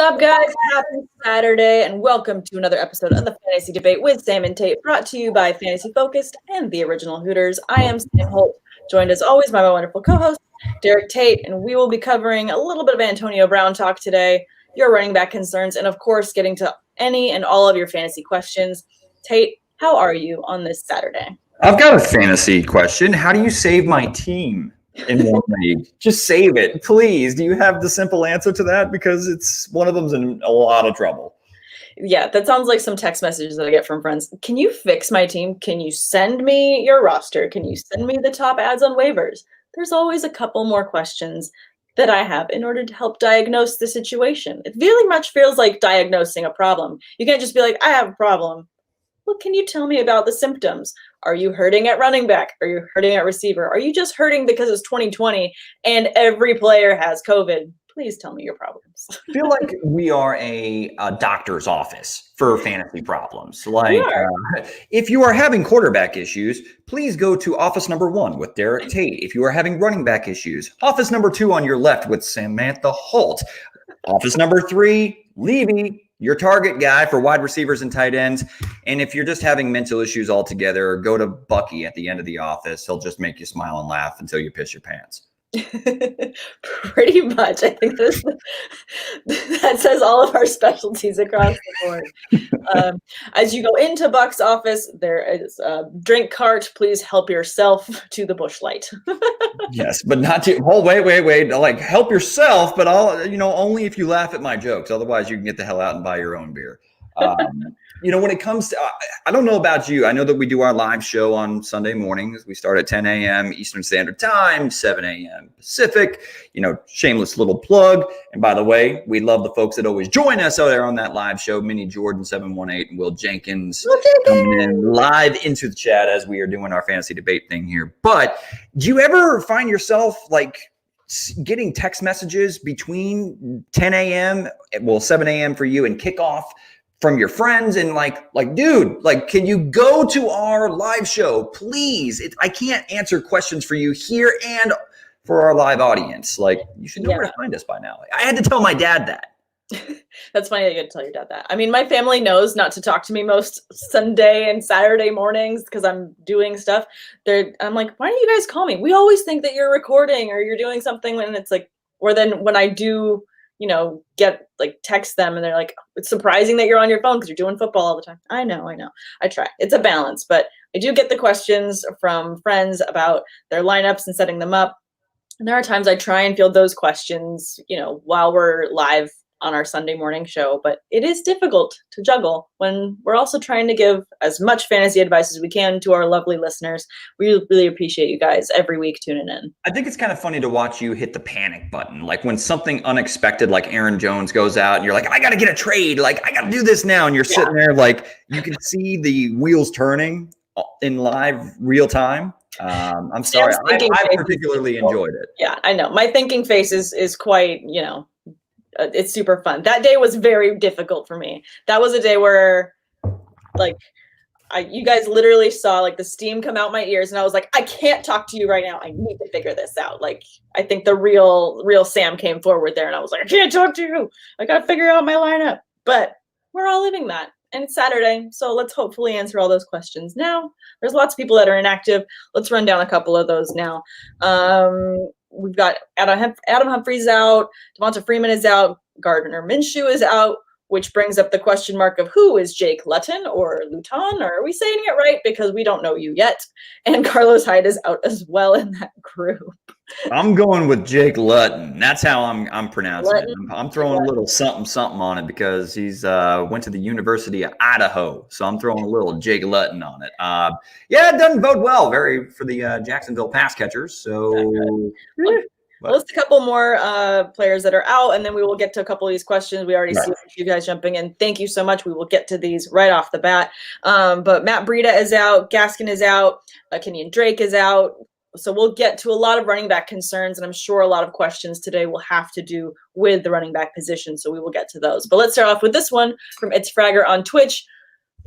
up, guys? Happy Saturday, and welcome to another episode of the Fantasy Debate with Sam and Tate, brought to you by Fantasy Focused and the Original Hooters. I am Sam Holt, joined as always by my wonderful co-host, Derek Tate, and we will be covering a little bit of Antonio Brown talk today, your running back concerns, and of course, getting to any and all of your fantasy questions. Tate, how are you on this Saturday? I've got a fantasy question. How do you save my team in one league? Just save it, please. Do you have the simple answer to that? Because it's one of them's in a lot of trouble. Yeah, that sounds like some text messages that I get from friends. Can you fix my team? Can you send me your roster? Can you send me the top ads on waivers? There's always a couple more questions that I have in order to help diagnose the situation. It really much feels like diagnosing a problem. You can't just be like, I have a problem. Well, can you tell me about the symptoms? Are you hurting at running back? Are you hurting at receiver? Are you just hurting because it's 2020 and every player has COVID? Please tell me your problems. I feel like we are a doctor's office for fantasy problems. Like, if you are having quarterback issues, please go to office number 1 with Derek Tate. If you are having running back issues, office number 2 on your left with Samantha Holt. Office number 3, Levy, your target guy for wide receivers and tight ends. And if you're just having mental issues altogether, go to Buckey at the end of the office. He'll just make you smile and laugh until you piss your pants. Pretty much. I think that says all of our specialties across the board. As you go into Buck's office, there is a drink cart. Please help yourself to the Busch Light. Yes, but not to. Oh, wait. Like, help yourself, but only if you laugh at my jokes. Otherwise, you can get the hell out and buy your own beer. When it comes to, I don't know about you. I know that we do our live show on Sunday mornings. We start at 10 a.m. Eastern Standard Time, 7 a.m. Pacific. Shameless little plug. And by the way, we love the folks that always join us out there on that live show. Minnie Jordan 718 and Will Jenkins coming in live into the chat as we are doing our fantasy debate thing here. But do you ever find yourself like getting text messages between 10 a.m., 7 a.m. for you and kickoff from your friends and like, dude, like, can you go to our live show, please? I can't answer questions for you here and for our live audience. Like, you should know where to find us by now. I had to tell my dad that. That's funny that you had to tell your dad that. I mean, my family knows not to talk to me most Sunday and Saturday mornings because I'm doing stuff. I'm like, why don't you guys call me? We always think that you're recording or you're doing something, when it's like, or then when I do, get like text them and they're like, it's surprising that you're on your phone because you're doing football all the time. I know. I try. It's a balance, but I do get the questions from friends about their lineups and setting them up. And there are times I try and field those questions, while we're live on our Sunday morning show, but it is difficult to juggle when we're also trying to give as much fantasy advice as we can to our lovely listeners. We really appreciate you guys every week tuning in. I think it's kind of funny to watch you hit the panic button. Like when something unexpected, like Aaron Jones goes out and you're like, I got to get a trade. Like, I got to do this now. And you're sitting there like, you can see the wheels turning in live real time. I'm sorry. I particularly enjoyed it. Yeah, I know. My thinking face is quite, it's super fun. That day was very difficult for me. That was a day where, like, you guys literally saw like the steam come out my ears, and I was like, I can't talk to you right now. I need to figure this out. Like, I think the real Sam came forward there, and I was like, I can't talk to you. I got to figure out my lineup. But we're all living that, and it's Saturday, so let's hopefully answer all those questions now. There's lots of people that are inactive. Let's run down a couple of those now. We've got Adam Humphries out. Devonta Freeman is out. Gardner Minshew is out, which brings up the question mark of who is Jake Luton or Luton, or are we saying it right? Because we don't know you yet. And Carlos Hyde is out as well in that group. I'm going with Jake Luton. That's how I'm pronouncing it. I'm throwing a little something on it because he's went to the University of Idaho. So I'm throwing a little Jake Luton on it. It doesn't bode well for the Jacksonville pass catchers. So Well, let's a couple more players that are out, and then we will get to a couple of these questions. We already see you guys jumping in. Thank you so much. We will get to these right off the bat. But Matt Breida is out. Gaskin is out. Kenyon Drake is out. So we'll get to a lot of running back concerns, and I'm sure a lot of questions today will have to do with the running back position, so we will get to those. But let's start off with this one from It's Fragger on Twitch.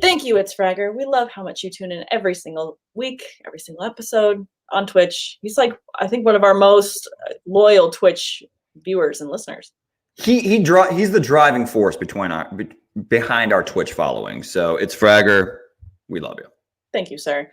Thank you, It's Fragger. We love how much you tune in every single week, every single episode on Twitch. He's like, I think, one of our most loyal Twitch viewers and listeners. He's the driving force behind our Twitch following. So it's Fragger. We love you. Thank you, sir.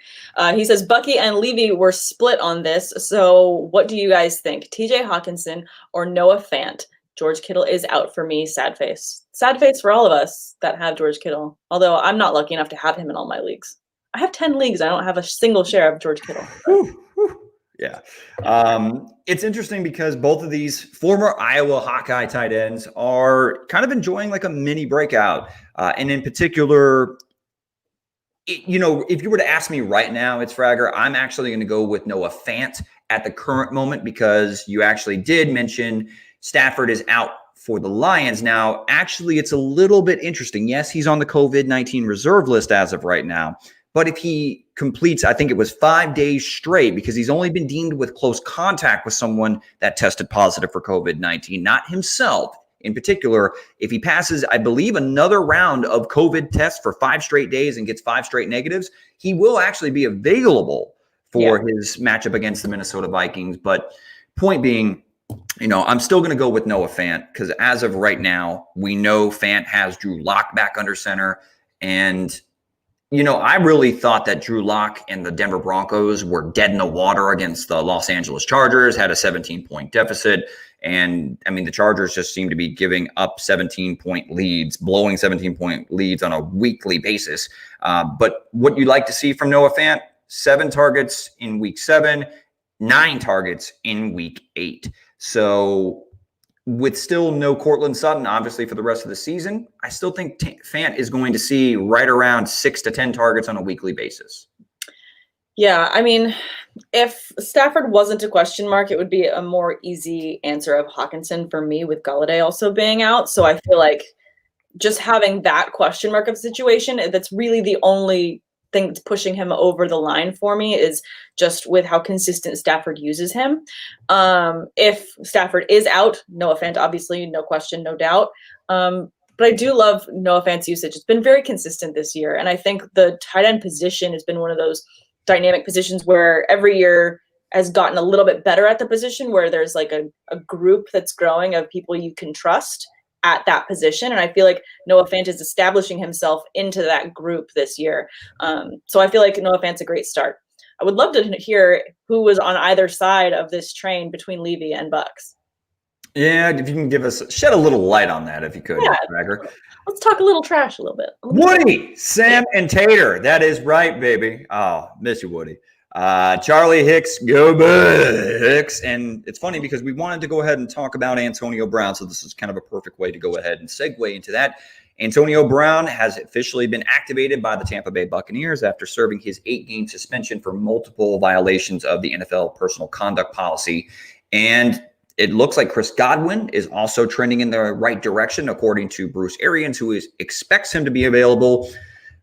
He says Buckey and Levy were split on this. So what do you guys think? TJ Hawkinson or Noah Fant? George Kittle is out for me. Sad face. Sad face for all of us that have George Kittle. Although I'm not lucky enough to have him in all my leagues. I have 10 leagues. I don't have a single share of George Kittle. Yeah. It's interesting because both of these former Iowa Hawkeye tight ends are kind of enjoying like a mini breakout. And in particular, if you were to ask me right now, it's Fragger, I'm actually going to go with Noah Fant at the current moment because you actually did mention Stafford is out for the Lions. Now, actually, it's a little bit interesting. Yes, he's on the COVID-19 reserve list as of right now. But if he completes, I think it was 5 days straight because he's only been deemed with close contact with someone that tested positive for COVID-19, not himself. In particular, if he passes, I believe, another round of COVID tests for 5 straight days and gets 5 straight negatives, he will actually be available for his matchup against the Minnesota Vikings. But point being, I'm still going to go with Noah Fant because as of right now, we know Fant has Drew Lock back under center. And, I really thought that Drew Lock and the Denver Broncos were dead in the water against the Los Angeles Chargers, had a 17-point deficit. And the Chargers just seem to be giving up 17-point leads, blowing 17-point leads on a weekly basis. But what you like to see from Noah Fant, 7 targets in week 7, 9 targets in week 8. So with still no Cortland Sutton, obviously, for the rest of the season, I still think Fant is going to see right around 6 to 10 targets on a weekly basis. Yeah, if Stafford wasn't a question mark, it would be a more easy answer of Hawkinson for me with Galladay also being out. So I feel like just having that question mark of situation, that's really the only thing that's pushing him over the line for me is just with how consistent Stafford uses him. If Stafford is out, Noah Fant, obviously, no question, no doubt. But I do love Noah Fant's usage. It's been very consistent this year. And I think the tight end position has been one of those dynamic positions where every year has gotten a little bit better at the position where there's like a group that's growing of people you can trust at that position. And I feel like Noah Fant is establishing himself into that group this year. So I feel like Noah Fant's a great start. I would love to hear who was on either side of this train between Levy and Bucks. Yeah, if you can shed a little light on that, if you could, Fragger. Let's talk a little trash a little bit. Woody, Sam, and Tater. That is right, baby. Oh, miss you, Woody. Charlie Hicks, go Bucks. And it's funny because we wanted to go ahead and talk about Antonio Brown, so this is kind of a perfect way to go ahead and segue into that. Antonio Brown has officially been activated by the Tampa Bay Buccaneers after serving his 8-game suspension for multiple violations of the NFL personal conduct policy. And it looks like Chris Godwin is also trending in the right direction, according to Bruce Arians, who expects him to be available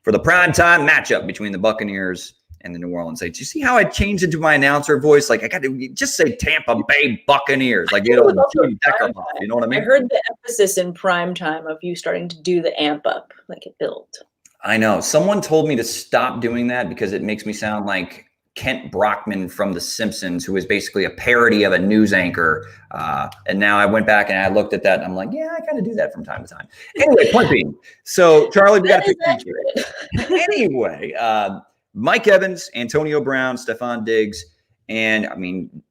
for the primetime matchup between the Buccaneers and the New Orleans Saints. You see how I changed into my announcer voice? Like I got to just say Tampa Bay Buccaneers. Like, Decker off, you know what I mean? I heard the emphasis in primetime of you starting to do the amp up, like it built. I know. Someone told me to stop doing that because it makes me sound like Kent Brockman from The Simpsons, who is basically a parody of a news anchor. And now I went back and I looked at that and I'm like, yeah, I kind of do that from time to time. Anyway, point being. So, Charlie, we got to pick Anyway, Mike Evans, Antonio Brown, Stephon Diggs, and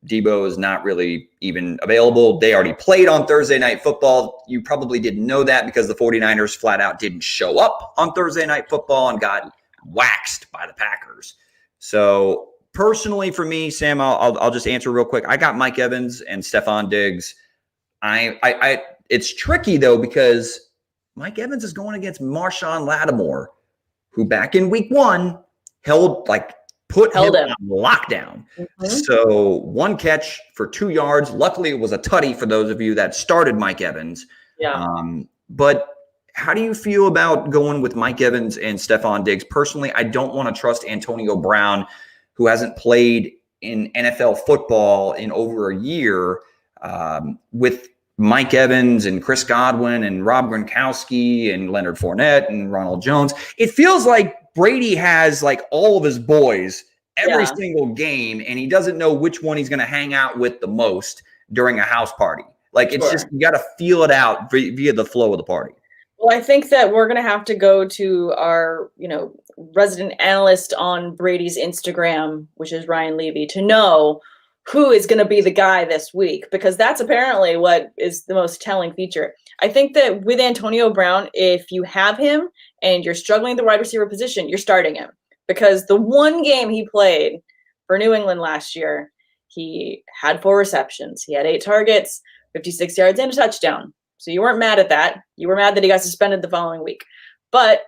Debo is not really even available. They already played on Thursday Night Football. You probably didn't know that because the 49ers flat out didn't show up on Thursday Night Football and got waxed by the Packers. So personally for me, Sam, I'll just answer real quick. I got Mike Evans and Stephon Diggs. It's tricky though because Mike Evans is going against Marshawn Lattimore, who back in week 1 held him on lockdown. Mm-hmm. So 1 catch for 2 yards. Luckily, it was a tutty for those of you that started Mike Evans. Yeah. But how do you feel about going with Mike Evans and Stephon Diggs? Personally, I don't want to trust Antonio Brown, who hasn't played in NFL football in over a year, with Mike Evans and Chris Godwin and Rob Gronkowski and Leonard Fournette and Ronald Jones. It feels like Brady has like all of his boys every single game, and he doesn't know which one he's going to hang out with the most during a house party. Like it's just, you got to feel it out via the flow of the party. Well, I think that we're going to have to go to our, resident analyst on Brady's Instagram, which is Ryan Levy, to know who is going to be the guy this week, because that's apparently what is the most telling feature. I think that with Antonio Brown, if you have him and you're struggling at the wide receiver position, you're starting him, because the one game he played for New England last year, he had 4 receptions. He had 8 targets, 56 yards and a touchdown. So you weren't mad at that. You were mad that he got suspended the following week. But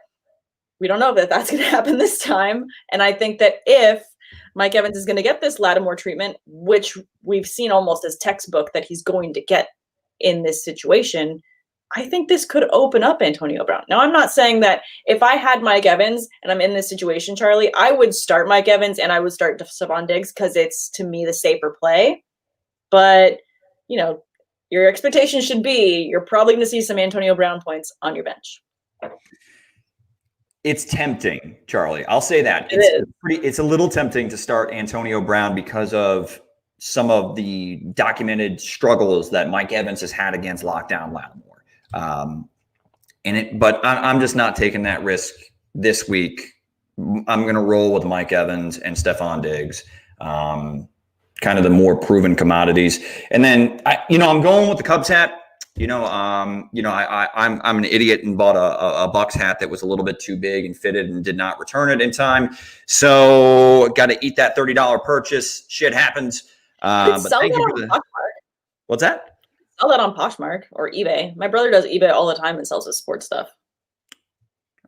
we don't know that that's going to happen this time. And I think that if Mike Evans is going to get this Lattimore treatment, which we've seen almost as textbook that he's going to get in this situation, I think this could open up Antonio Brown. Now, I'm not saying that if I had Mike Evans and I'm in this situation, Charlie, I would start Mike Evans and I would start Stephon Diggs because it's, to me, the safer play. But, your expectation should be you're probably going to see some Antonio Brown points on your bench. It's tempting, Charlie. I'll say that. It's a little tempting to start Antonio Brown because of some of the documented struggles that Mike Evans has had against lockdown Lattimore. But I'm just not taking that risk this week. I'm going to roll with Mike Evans and Stephon Diggs, kind of the more proven commodities. And then I'm going with the Cubs hat. I'm an idiot and bought a Bucks hat that was a little bit too big and fitted and did not return it in time. So got to eat that $30 purchase. Shit happens. But thank you for the. What's that? Sell that on Poshmark or eBay. My brother does eBay all the time and sells his sports stuff.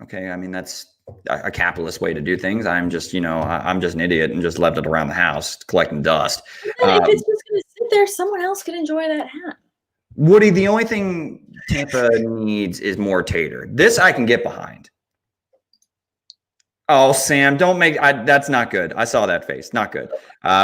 Okay, I mean that's a capitalist way to do things. I'm just, I'm just an idiot and just left it around the house collecting dust. If it's just going to sit there, someone else can enjoy that hat. Woody, the only thing Tampa needs is more tater. This I can get behind. Oh, Sam, don't make that's not good. I saw that face. Not good.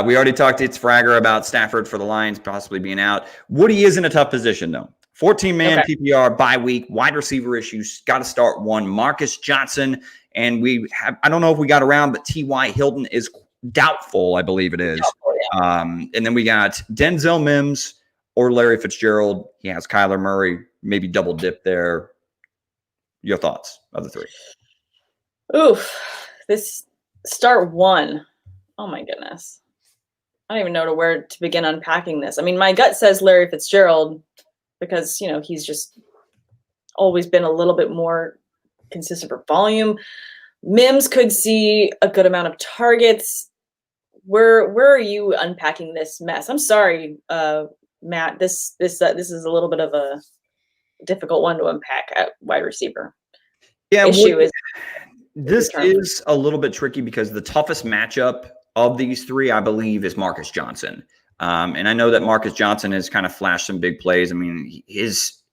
We already talked to Fragger about Stafford for the Lions possibly being out. Woody is in a tough position, though. 14-man PPR bye week, wide receiver issues. Got to start one. Marcus Johnson, and I don't know if we got around, but T.Y. Hilton is doubtful, I believe it is. Doubtful, yeah. And then we got Denzel Mims or Larry Fitzgerald. He has Kyler Murray, maybe double dip there. Your thoughts of the 3? Oof, this start 1. Oh my goodness. I don't even know where to begin unpacking this. I mean, my gut says Larry Fitzgerald because, he's just always been a little bit more consistent for volume. Mims could see a good amount of targets. Where are you unpacking this mess? I'm sorry, Matt. This is a little bit of a difficult one to unpack at wide receiver. Yeah, this is a little bit tricky because the toughest matchup of these 3, I believe, is Marcus Johnson. And I know that Marcus Johnson has kind of flashed some big plays. I mean, he's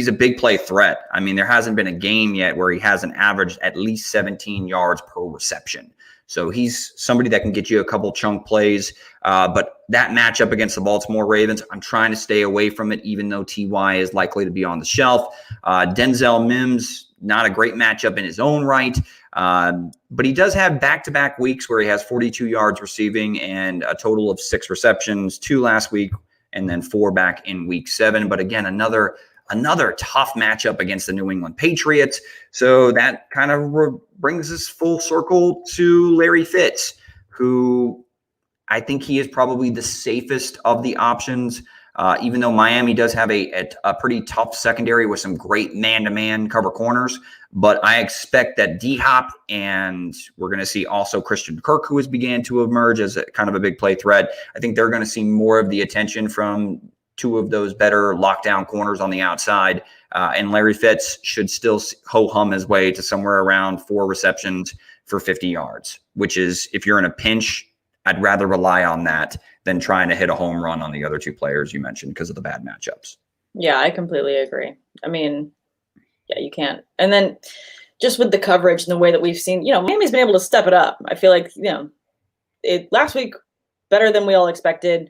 a big play threat. I mean, there hasn't been a game yet where he hasn't averaged at least 17 yards per reception. So he's somebody that can get you a couple chunk plays. But that matchup against the Baltimore Ravens, I'm trying to stay away from it, even though T.Y. is likely to be on the shelf. Denzel Mims, not a great matchup in his own right. But he does have back-to-back weeks where he has 42 yards receiving and a total of 6 receptions, 2 last week, and then 4 back in week 7. But again, another tough matchup against the New England Patriots. So that kind of brings us full circle to Larry Fitz, who I think he is probably the safest of the options, even though Miami does have a pretty tough secondary with some great man-to-man cover corners. But I expect that D-Hop, and we're going to see also Christian Kirk, who has began to emerge as a kind of a big play threat. I think they're going to see more of the attention from 2 of those better lockdown corners on the outside. And Larry Fitz should still ho-hum his way to somewhere around 4 receptions for 50 yards, which is, if you're in a pinch, I'd rather rely on that than trying to hit a home run on the other 2 players you mentioned because of the bad matchups. Yeah, I completely agree. I mean, yeah, you can't. And then just with the coverage and the way that we've seen, Miami's been able to step it up. I feel like, last week better than we all expected.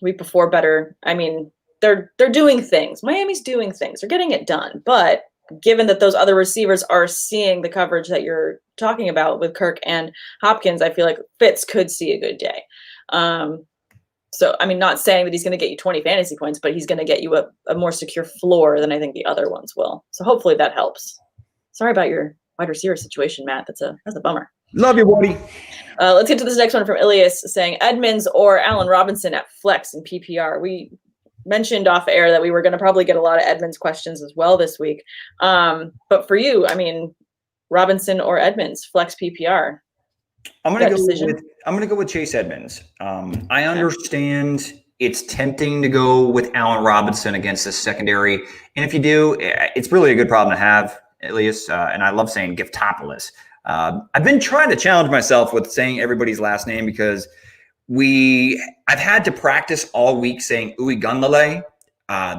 Week before better. I mean, they're doing things. Miami's doing things. They're getting it done. But given that those other receivers are seeing the coverage that you're talking about with Kirk and Hopkins, I feel like Fitz could see a good day. So, I mean, not saying that he's going to get you 20 fantasy points, but he's going to get you a more secure floor than I think the other ones will. So hopefully that helps. Sorry about your wide receiver situation, Matt. That's a bummer. Love you, buddy. Let's get to this next one from Ilias saying Edmonds or Allen Robinson at flex and PPR. We mentioned off air that we were going to probably get a lot of Edmonds questions as well this week. But for you, I mean, Robinson or Edmonds, flex PPR. I'm going to go with Chase Edmonds. I understand it's tempting to go with Allen Robinson against the secondary. And if you do, it's really a good problem to have, Elias. And I love saying Giftopoulos. I've been trying to challenge myself with saying everybody's last name because I've had to practice all week saying Uwe Gunlale,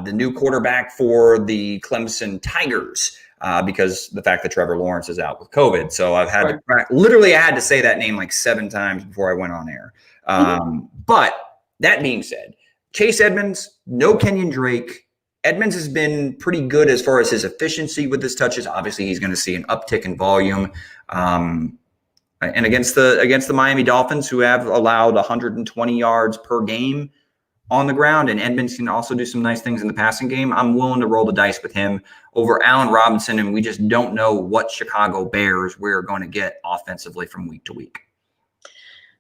the new quarterback for the Clemson Tigers. Because the fact that Trevor Lawrence is out with COVID. So I've had to literally I had to say that name like 7 times before I went on air. But that being said, Chase Edmonds, no Kenyon Drake. Edmonds has been pretty good as far as his efficiency with his touches. Obviously, he's going to see an uptick in volume. And against the Miami Dolphins, who have allowed 120 yards per game on the ground, and Edmonds can also do some nice things in the passing game, I'm willing to roll the dice with him over Allen Robinson, and we just don't know what Chicago Bears we're going to get offensively from week to week.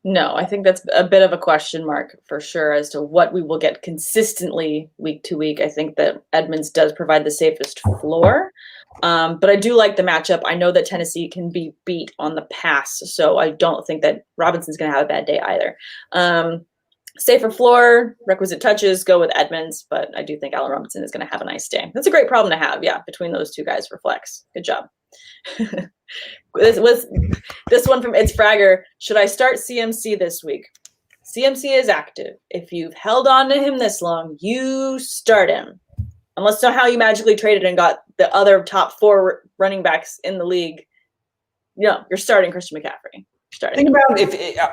No, I think that's a bit of a question mark for sure as to what we will get consistently week to week. I think that Edmonds does provide the safest floor, but I do like the matchup. I know that Tennessee can be beat on the pass, so I don't think that Robinson's going to have a bad day either. Safer floor, requisite touches, go with Edmonds, but I do think Allen Robinson is going to have a nice day. That's a great problem to have, yeah, between those two guys for flex. Good job. This one from It's Fragger. Should I start CMC this week? CMC is active. If you've held on to him this long, you start him. Unless somehow you magically traded and got the other top 4 running backs in the league. No, you're starting Christian McCaffrey. Think about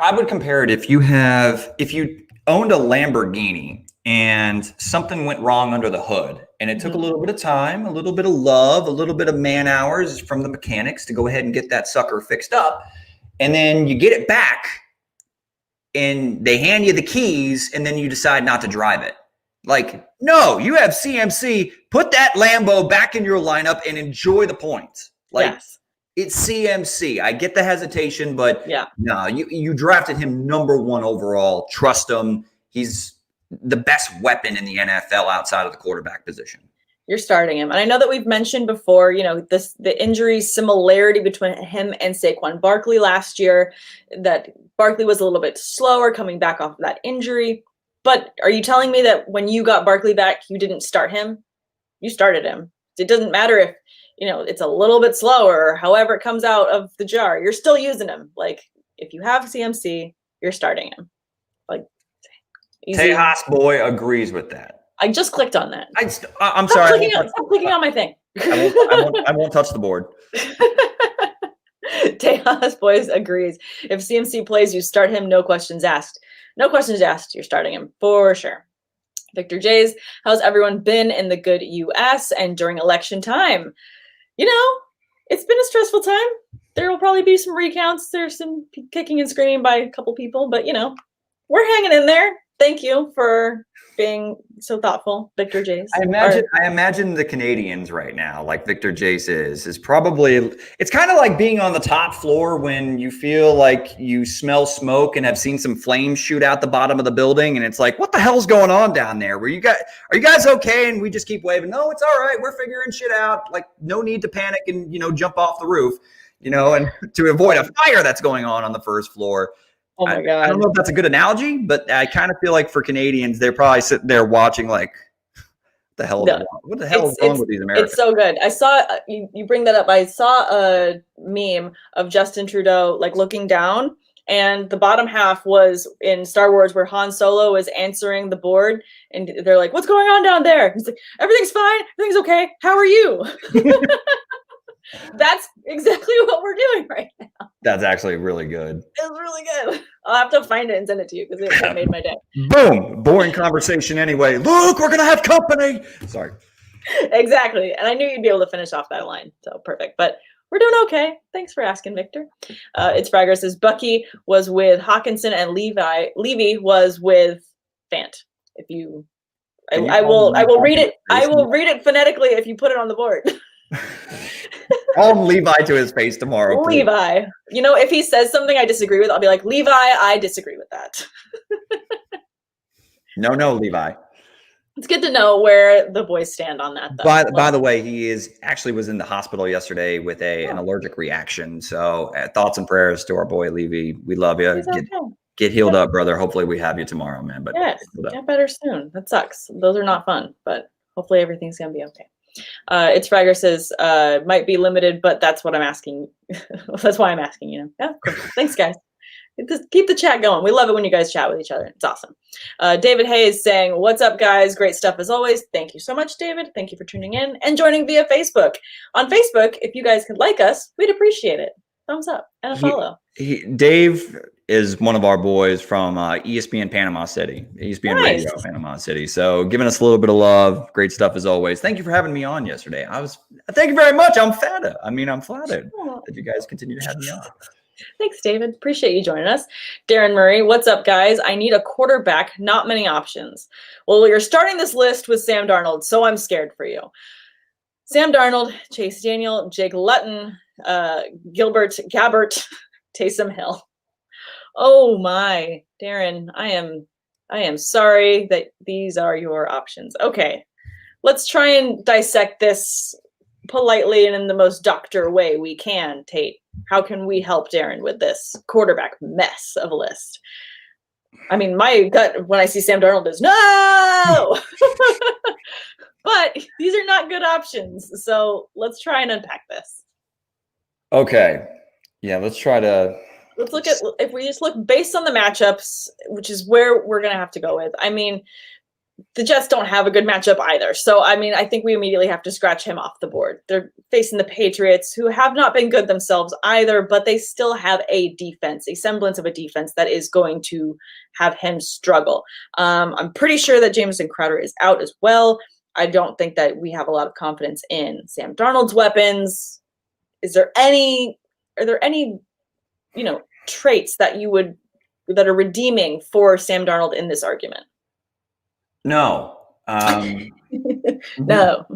I would compare it if you owned a Lamborghini and something went wrong under the hood and it took a little bit of time, a little bit of love, a little bit of man hours from the mechanics to go ahead and get that sucker fixed up. And then you get it back and they hand you the keys and then you decide not to drive it. Like, no, you have CMC, put that Lambo back in your lineup and enjoy the points. Like, yes. It's CMC. I get the hesitation, but no, you drafted him number 1 overall. Trust him. He's the best weapon in the NFL outside of the quarterback position. You're starting him. And I know that we've mentioned before, the injury similarity between him and Saquon Barkley last year, that Barkley was a little bit slower coming back off of that injury. But are you telling me that when you got Barkley back, you didn't start him? You started him. It doesn't matter if it's a little bit slower, or however it comes out of the jar, you're still using him. Like, if you have CMC, you're starting him. Like, easy. Tejas boy agrees with that. I just clicked on that. I'm sorry. Stop clicking on my thing. I won't touch the board. Tejas boys agrees. If CMC plays, you start him. No questions asked. No questions asked. You're starting him for sure. Victor Jays, how's everyone been in the good U.S. and during election time? It's been a stressful time. There will probably be some recounts. There's some kicking and screaming by a couple people, but we're hanging in there. Thank you for being so thoughtful, Victor Jace. I imagine the Canadians right now, like Victor Jace is probably, it's kind of like being on the top floor when you feel like you smell smoke and have seen some flames shoot out the bottom of the building. And it's like, what the hell's going on down there? Are you guys okay? And we just keep waving. No, it's all right. We're figuring shit out. Like, no need to panic and, jump off the roof, and to avoid a fire that's going on the first floor. Oh my God. I don't know if that's a good analogy, but I kind of feel like for Canadians, they're probably sitting there watching like, what the hell is wrong with these Americans? It's so good. I saw, you bring that up. I saw a meme of Justin Trudeau, like looking down, and the bottom half was in Star Wars where Han Solo is answering the board and they're like, what's going on down there? He's like, everything's fine. Everything's okay. How are you? That's exactly what we're doing right now. That's actually really good. It's really good. I'll have to find it and send it to you because it made my day. Boom. Boring conversation anyway. Look, we're going to have company. Sorry. Exactly. And I knew you'd be able to finish off that line. So perfect. But we're doing okay. Thanks for asking, Victor. It's Fragger says Buckey was with Hawkinson and Levy was with Fant. If you, Can you I call will read Levi it. I will read it phonetically if you put it on the board. Call him Levi to his face tomorrow. Please. Levi. You know, if he says something I disagree with, I'll be like, Levi, I disagree with that. No, Levi. It's good to know where the boys stand on that, though. By the way, he was in the hospital yesterday with an allergic reaction. So thoughts and prayers to our boy Levy. We love you. Get healed up, brother. Hopefully we have you tomorrow, man. But yes, get better soon. That sucks. Those are not fun, but hopefully everything's gonna be okay. It's Fragger says might be limited, but that's what I'm asking. That's why I'm asking. Yeah, cool. Thanks, guys. Keep the chat going. We love it when you guys chat with each other. It's awesome. David Hayes saying, what's up, guys? Great stuff as always. Thank you so much, David. Thank you for tuning in and joining via Facebook. On Facebook, if you guys could like us, we'd appreciate it. Thumbs up and a follow. Dave is one of our boys from ESPN Panama City, ESPN Radio Panama City. So giving us a little bit of love. Great stuff as always. Thank you for having me on yesterday. Thank you very much. I'm flattered. I'm flattered that you guys continue to have me on. Thanks, David. Appreciate you joining us. Darren Murray, what's up, guys? I need a quarterback, not many options. Well, you're starting this list with Sam Darnold, so I'm scared for you. Sam Darnold, Chase Daniel, Jake Luton, Gabbert, Taysom Hill. Oh my, Darren, I am sorry that these are your options. Okay, let's try and dissect this politely and in the most doctor way we can, Tate. How can we help Darren with this quarterback mess of a list? I mean, my gut when I see Sam Darnold is no, but these are not good options. So let's try and unpack this. Okay. Yeah, let's look at, if we just look based on the matchups, which is where we're going to have to go with. I mean, the Jets don't have a good matchup either. So, I mean, I think we immediately have to scratch him off the board. They're facing the Patriots, who have not been good themselves either, but they still have a defense, a semblance of a defense that is going to have him struggle. I'm pretty sure that Jamison Crowder is out as well. I don't think that we have a lot of confidence in Sam Darnold's weapons. Are there any, traits that that are redeeming for Sam Darnold in this argument? No. No.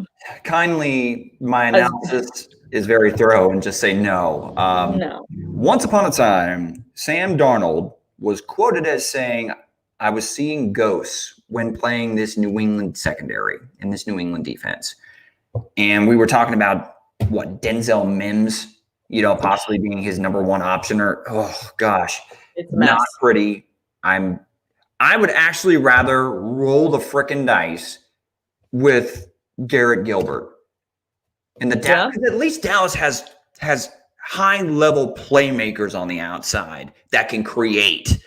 Kindly, my analysis is very thorough and just say no. No. Once upon a time, Sam Darnold was quoted as saying, I was seeing ghosts when playing this New England secondary and this New England defense. And we were talking about Denzel Mims, possibly being his number one option oh gosh, it's not pretty. I would actually rather roll the frickin' dice with Garrett Gilbert. And at least Dallas has high level playmakers on the outside that can create.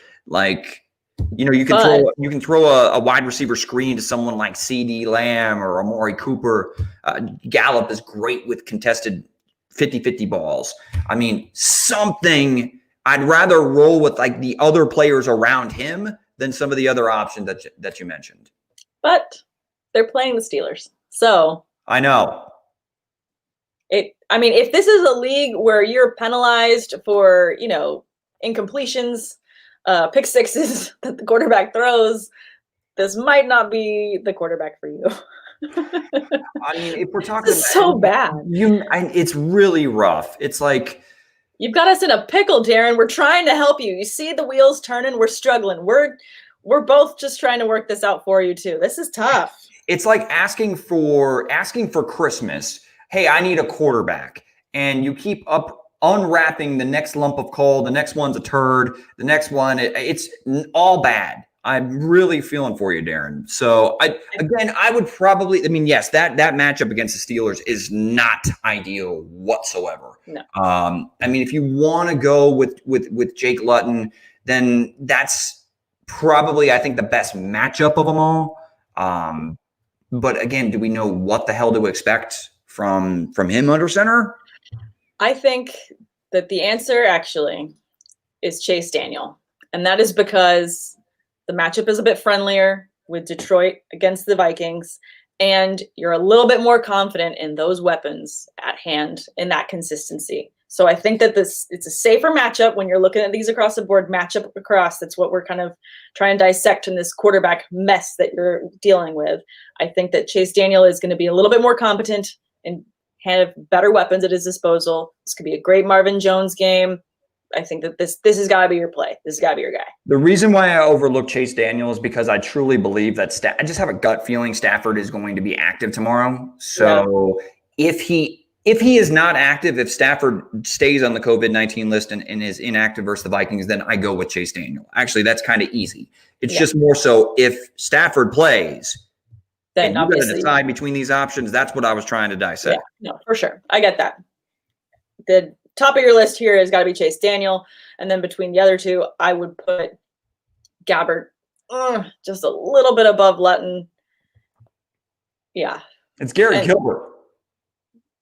You can throw a wide receiver screen to someone like CeeDee Lamb or Amari Cooper. Gallup is great with contested 50-50 balls. I mean, something I'd rather roll with the other players around him than some of the other options that you mentioned. But they're playing the Steelers. So I know. If this is a league where you're penalized for, incompletions, pick sixes that the quarterback throws, this might not be the quarterback for you. If we're talking about so bad. It's really rough. It's like you've got us in a pickle, Darren. We're trying to help you. You see the wheels turning. We're struggling. We're both just trying to work this out for you too. This is tough. It's like asking for Christmas. Hey, I need a quarterback, and you keep unwrapping the next lump of coal. The next one's a turd. The next one, it's all bad. I'm really feeling for you, Darren. So I would probably, yes, that matchup against the Steelers is not ideal whatsoever. No. If you want to go with Jake Luton, then that's probably, I think, the best matchup of them all. But again, do we know what the hell to expect from him under center? I think that the answer actually is Chase Daniel. And that is because the matchup is a bit friendlier with Detroit against the Vikings, and you're a little bit more confident in those weapons at hand in that consistency. So I think that it's a safer matchup when you're looking at these across the board, matchup across. That's what we're kind of trying to dissect in this quarterback mess that you're dealing with. I think that Chase Daniel is going to be a little bit more competent and have better weapons at his disposal. This could be a great Marvin Jones game. I think that this has got to be your play. This has got to be your guy. The reason why I overlook Chase Daniel is because I truly believe that I just have a gut feeling Stafford is going to be active tomorrow. So if he is not active, if Stafford stays on the COVID-19 list and is inactive versus the Vikings, then I go with Chase Daniel. Actually, that's kind of easy. It's just more so if Stafford plays, then you got to decide between these options. That's what I was trying to dissect. Yeah, no, for sure. I get that. The top of your list here has got to be Chase Daniel. And then between the other two, I would put Gabbert just a little bit above Lutton. Yeah. It's Gary Gilbert.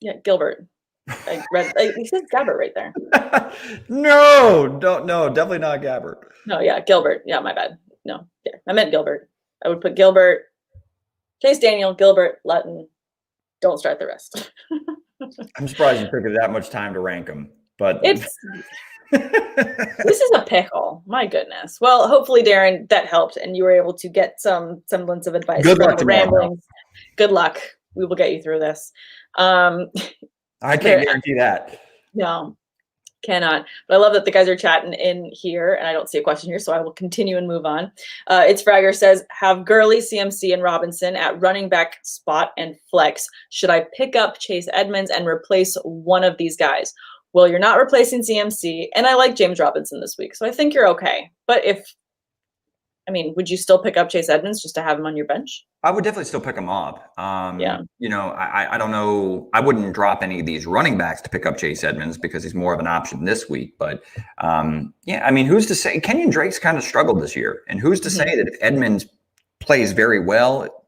Yeah, Gilbert. I read he says Gabbert right there. No, definitely not Gabbert. No, yeah, Gilbert. Yeah, my bad. No, yeah, I meant Gilbert. I would put Gilbert, Chase Daniel, Gilbert, Lutton. Don't start the rest. I'm surprised you took it that much time to rank them, but this is a pickle. My goodness. Well, hopefully, Darren, that helped, and you were able to get some semblance of advice. Good luck tomorrow. Ramblings. Good luck. We will get you through this. I can't guarantee that. No, cannot. But I love that the guys are chatting in here, and I don't see a question here, so I will continue and move on. It's Fragger says, have Gurley, CMC, and Robinson at running back spot and flex. Should I pick up Chase Edmonds and replace one of these guys? Well, you're not replacing CMC, and I like James Robinson this week, so I think you're okay. But would you still pick up Chase Edmonds just to have him on your bench? I would definitely still pick him up. I don't know. I wouldn't drop any of these running backs to pick up Chase Edmonds because he's more of an option this week. But who's to say? Kenyon Drake's kind of struggled this year. And who's to say that if Edmonds plays very well,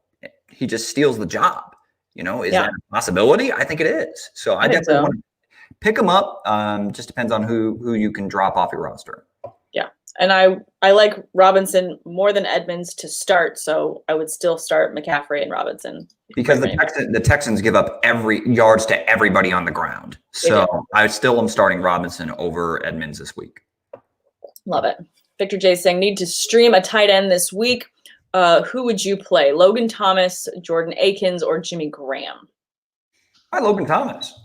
he just steals the job? Is that a possibility? I think it is. So I definitely want to pick him up. Just depends on who you can drop off your roster. Yeah. And I like Robinson more than Edmonds to start, so I would still start McCaffrey and Robinson. Because the Texans give up every yards to everybody on the ground. So I still am starting Robinson over Edmonds this week. Love it. Victor J saying, need to stream a tight end this week. Who would you play? Logan Thomas, Jordan Akins, or Jimmy Graham? Hi, Logan Thomas.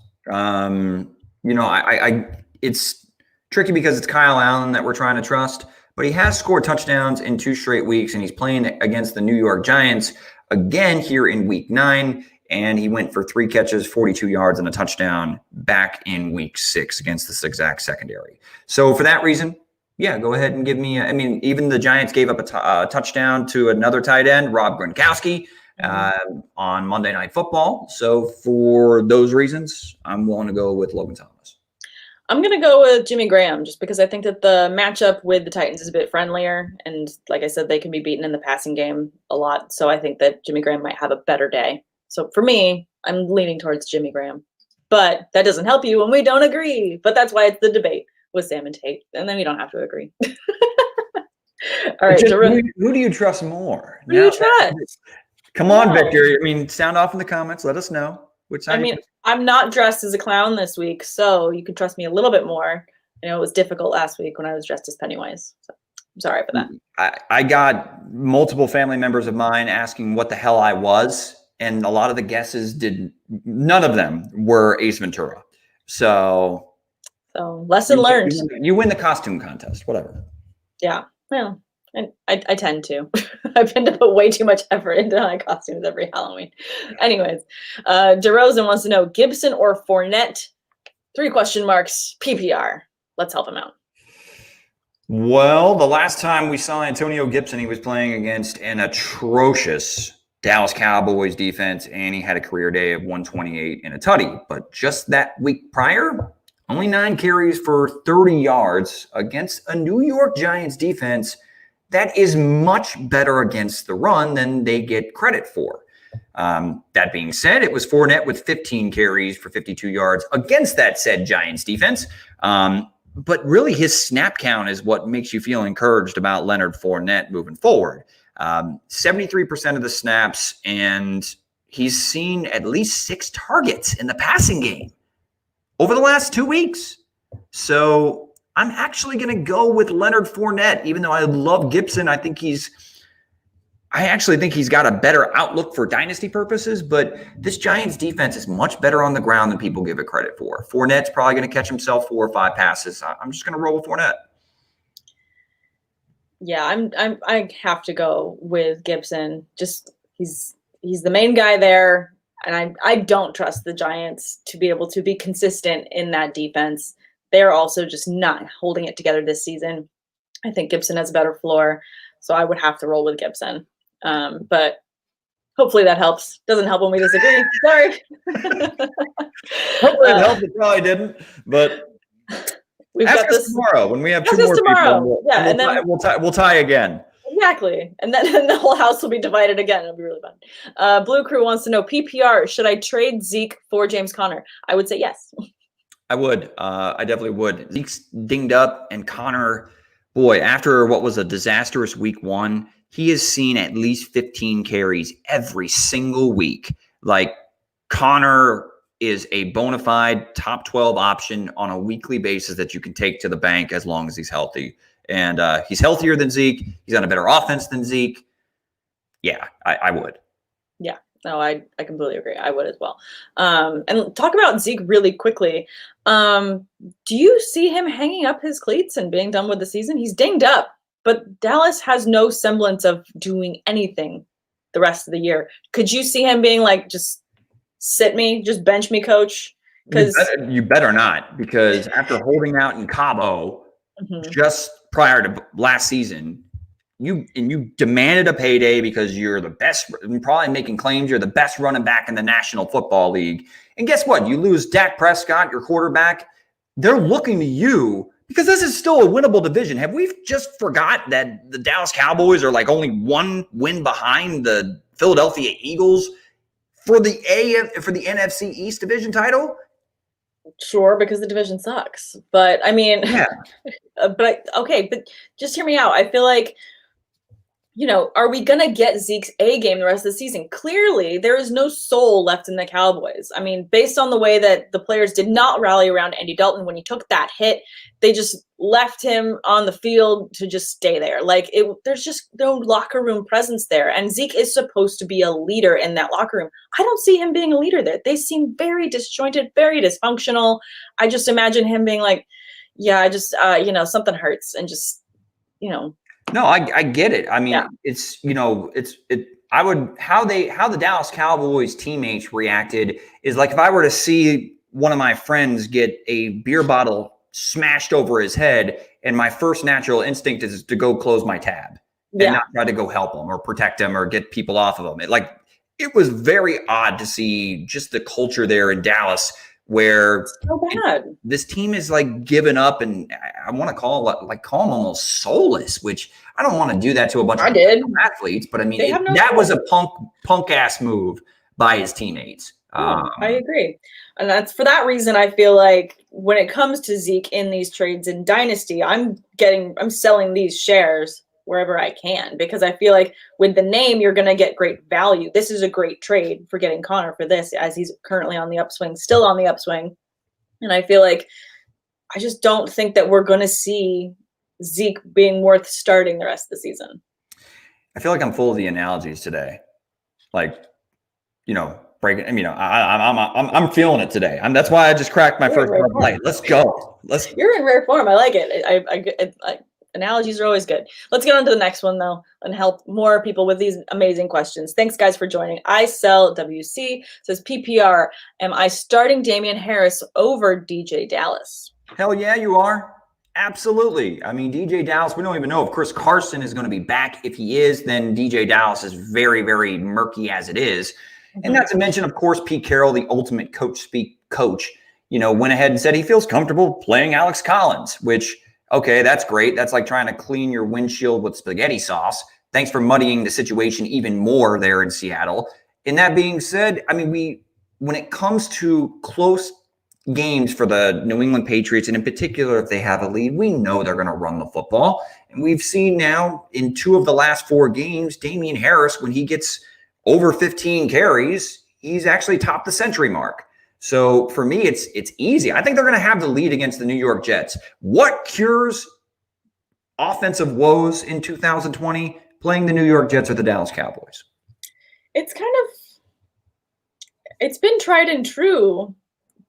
It's tricky because it's Kyle Allen that we're trying to trust, but he has scored touchdowns in 2 straight weeks, and he's playing against the New York Giants again here in week 9, and he went for 3 catches, 42 yards, and a touchdown back in week 6 against this exact secondary. So for that reason, go ahead and give me even the Giants gave up a touchdown to another tight end, Rob Gronkowski, on Monday Night Football. So for those reasons, I'm willing to go with Logan Thomas. I'm going to go with Jimmy Graham just because I think that the matchup with the Titans is a bit friendlier. And like I said, they can be beaten in the passing game a lot. So I think that Jimmy Graham might have a better day. So for me, I'm leaning towards Jimmy Graham. But that doesn't help you when we don't agree. But that's why it's the debate with Sam and Tate. And then we don't have to agree. All right. Who do you trust more? Who do you trust? Come on, Victor. Sound off in the comments. Let us know. I'm not dressed as a clown this week, so you can trust me a little bit more. It was difficult last week when I was dressed as Pennywise. So I'm sorry for that. I got multiple family members of mine asking what the hell I was, and a lot of the guesses none of them were Ace Ventura. So lesson learned. You win the costume contest, whatever. Yeah. Well, and I tend to. I tend to put way too much effort into my costumes every Halloween. Anyways, DeRozan wants to know Gibson or Fournette? 3 question marks. PPR. Let's help him out. Well, the last time we saw Antonio Gibson, he was playing against an atrocious Dallas Cowboys defense, and he had a career day of 128 and a tutty. But just that week prior, only 9 carries for 30 yards against a New York Giants defense that is much better against the run than they get credit for. That being said, it was Fournette with 15 carries for 52 yards against that said Giants defense. But really his snap count is what makes you feel encouraged about Leonard Fournette moving forward. 73% of the snaps, and he's seen at least 6 targets in the passing game over the last 2 weeks. So I'm actually going to go with Leonard Fournette, even though I love Gibson. I actually think he's got a better outlook for dynasty purposes, but this Giants defense is much better on the ground than people give it credit for. Fournette's probably going to catch himself 4 or 5 passes. I'm just going to roll with Fournette. Yeah, I have to go with Gibson. Just he's the main guy there, and I don't trust the Giants to be able to be consistent in that defense. They're also just not holding it together this season. I think Gibson has a better floor, so I would have to roll with Gibson. But hopefully that helps. Doesn't help when we disagree. Sorry. Hopefully it helped. It probably didn't, but we've ask got us this tomorrow when we have 2 ask us more tomorrow. people. Yeah, and then we'll tie again. Exactly. And then the whole house will be divided again. It'll be really fun. Blue Crew wants to know, PPR, should I trade Zeke for James Conner? I would say yes. I would. I definitely would. Zeke's dinged up, and Conner, boy, after what was a disastrous week 1, he has seen at least 15 carries every single week. Like, Conner is a bona fide top 12 option on a weekly basis that you can take to the bank as long as he's healthy. And he's healthier than Zeke. He's on a better offense than Zeke. Yeah, I would. Yeah, no, I completely agree. I would as well. And talk about Zeke really quickly. Do you see him hanging up his cleats and being done with the season? He's dinged up, but Dallas has no semblance of doing anything the rest of the year. Could you see him being like, just sit me, just bench me, coach? Because you better not, because after holding out in Cabo just prior to last season, you demanded a payday because you're the best, probably making claims you're the best running back in the National Football League. And guess what? You lose Dak Prescott, your quarterback. They're looking to you because this is still a winnable division. Have we just forgot that the Dallas Cowboys are like only 1 win behind the Philadelphia Eagles for the NFC East division title? Sure, because the division sucks. But I mean, yeah. But just hear me out. I feel like, are we going to get Zeke's A game the rest of the season? Clearly, there is no soul left in the Cowboys. I mean, based on the way that the players did not rally around Andy Dalton when he took that hit, they just left him on the field to just stay there. Like, there's just no locker room presence there. And Zeke is supposed to be a leader in that locker room. I don't see him being a leader there. They seem very disjointed, very dysfunctional. I just imagine him being like, yeah, I just, something hurts and just, No, I get it. I mean, how the Dallas Cowboys teammates reacted is like if I were to see one of my friends get a beer bottle smashed over his head, and my first natural instinct is to go close my tab and not try to go help him or protect him or get people off of him. It was very odd to see just the culture there in Dallas where so bad. This team is like given up, and I want to call them almost soulless, which I don't want to do that to a bunch of athletes, but I mean, that was a punk ass move by his teammates. I agree. And that's for that reason, I feel like when it comes to Zeke in these trades in Dynasty, I'm selling these shares wherever I can, because I feel like with the name, you're going to get great value. This is a great trade for getting Conner for this, as he's currently on the upswing, still on the upswing. And I feel like I just don't think that we're going to see Zeke being worth starting the rest of the season. I feel like I'm full of the analogies today. Breaking. I mean, I'm feeling it today. That's why I just cracked my first play. Let's go. You're in rare form. I like it. Analogies are always good. Let's get on to the next one, though, and help more people with these amazing questions. Thanks, guys, for joining. I Sell WC says, PPR, am I starting Damian Harris over DJ Dallas? Hell yeah, you are. Absolutely. I mean, DJ Dallas, we don't even know if Chris Carson is going to be back. If he is, then DJ Dallas is very, very murky as it is. And not to mention, of course, Pete Carroll, the ultimate coach, went ahead and said he feels comfortable playing Alex Collins, which – okay, that's great. That's like trying to clean your windshield with spaghetti sauce. Thanks for muddying the situation even more there in Seattle. And that being said, I mean, when it comes to close games for the New England Patriots, and in particular, if they have a lead, we know they're going to run the football. And we've seen now in 2 of the last 4 games, Damian Harris, when he gets over 15 carries, he's actually topped the century mark. So for me, it's easy. I think they're going to have the lead against the New York Jets. What cures offensive woes in 2020? Playing the New York Jets or the Dallas Cowboys? It's been tried and true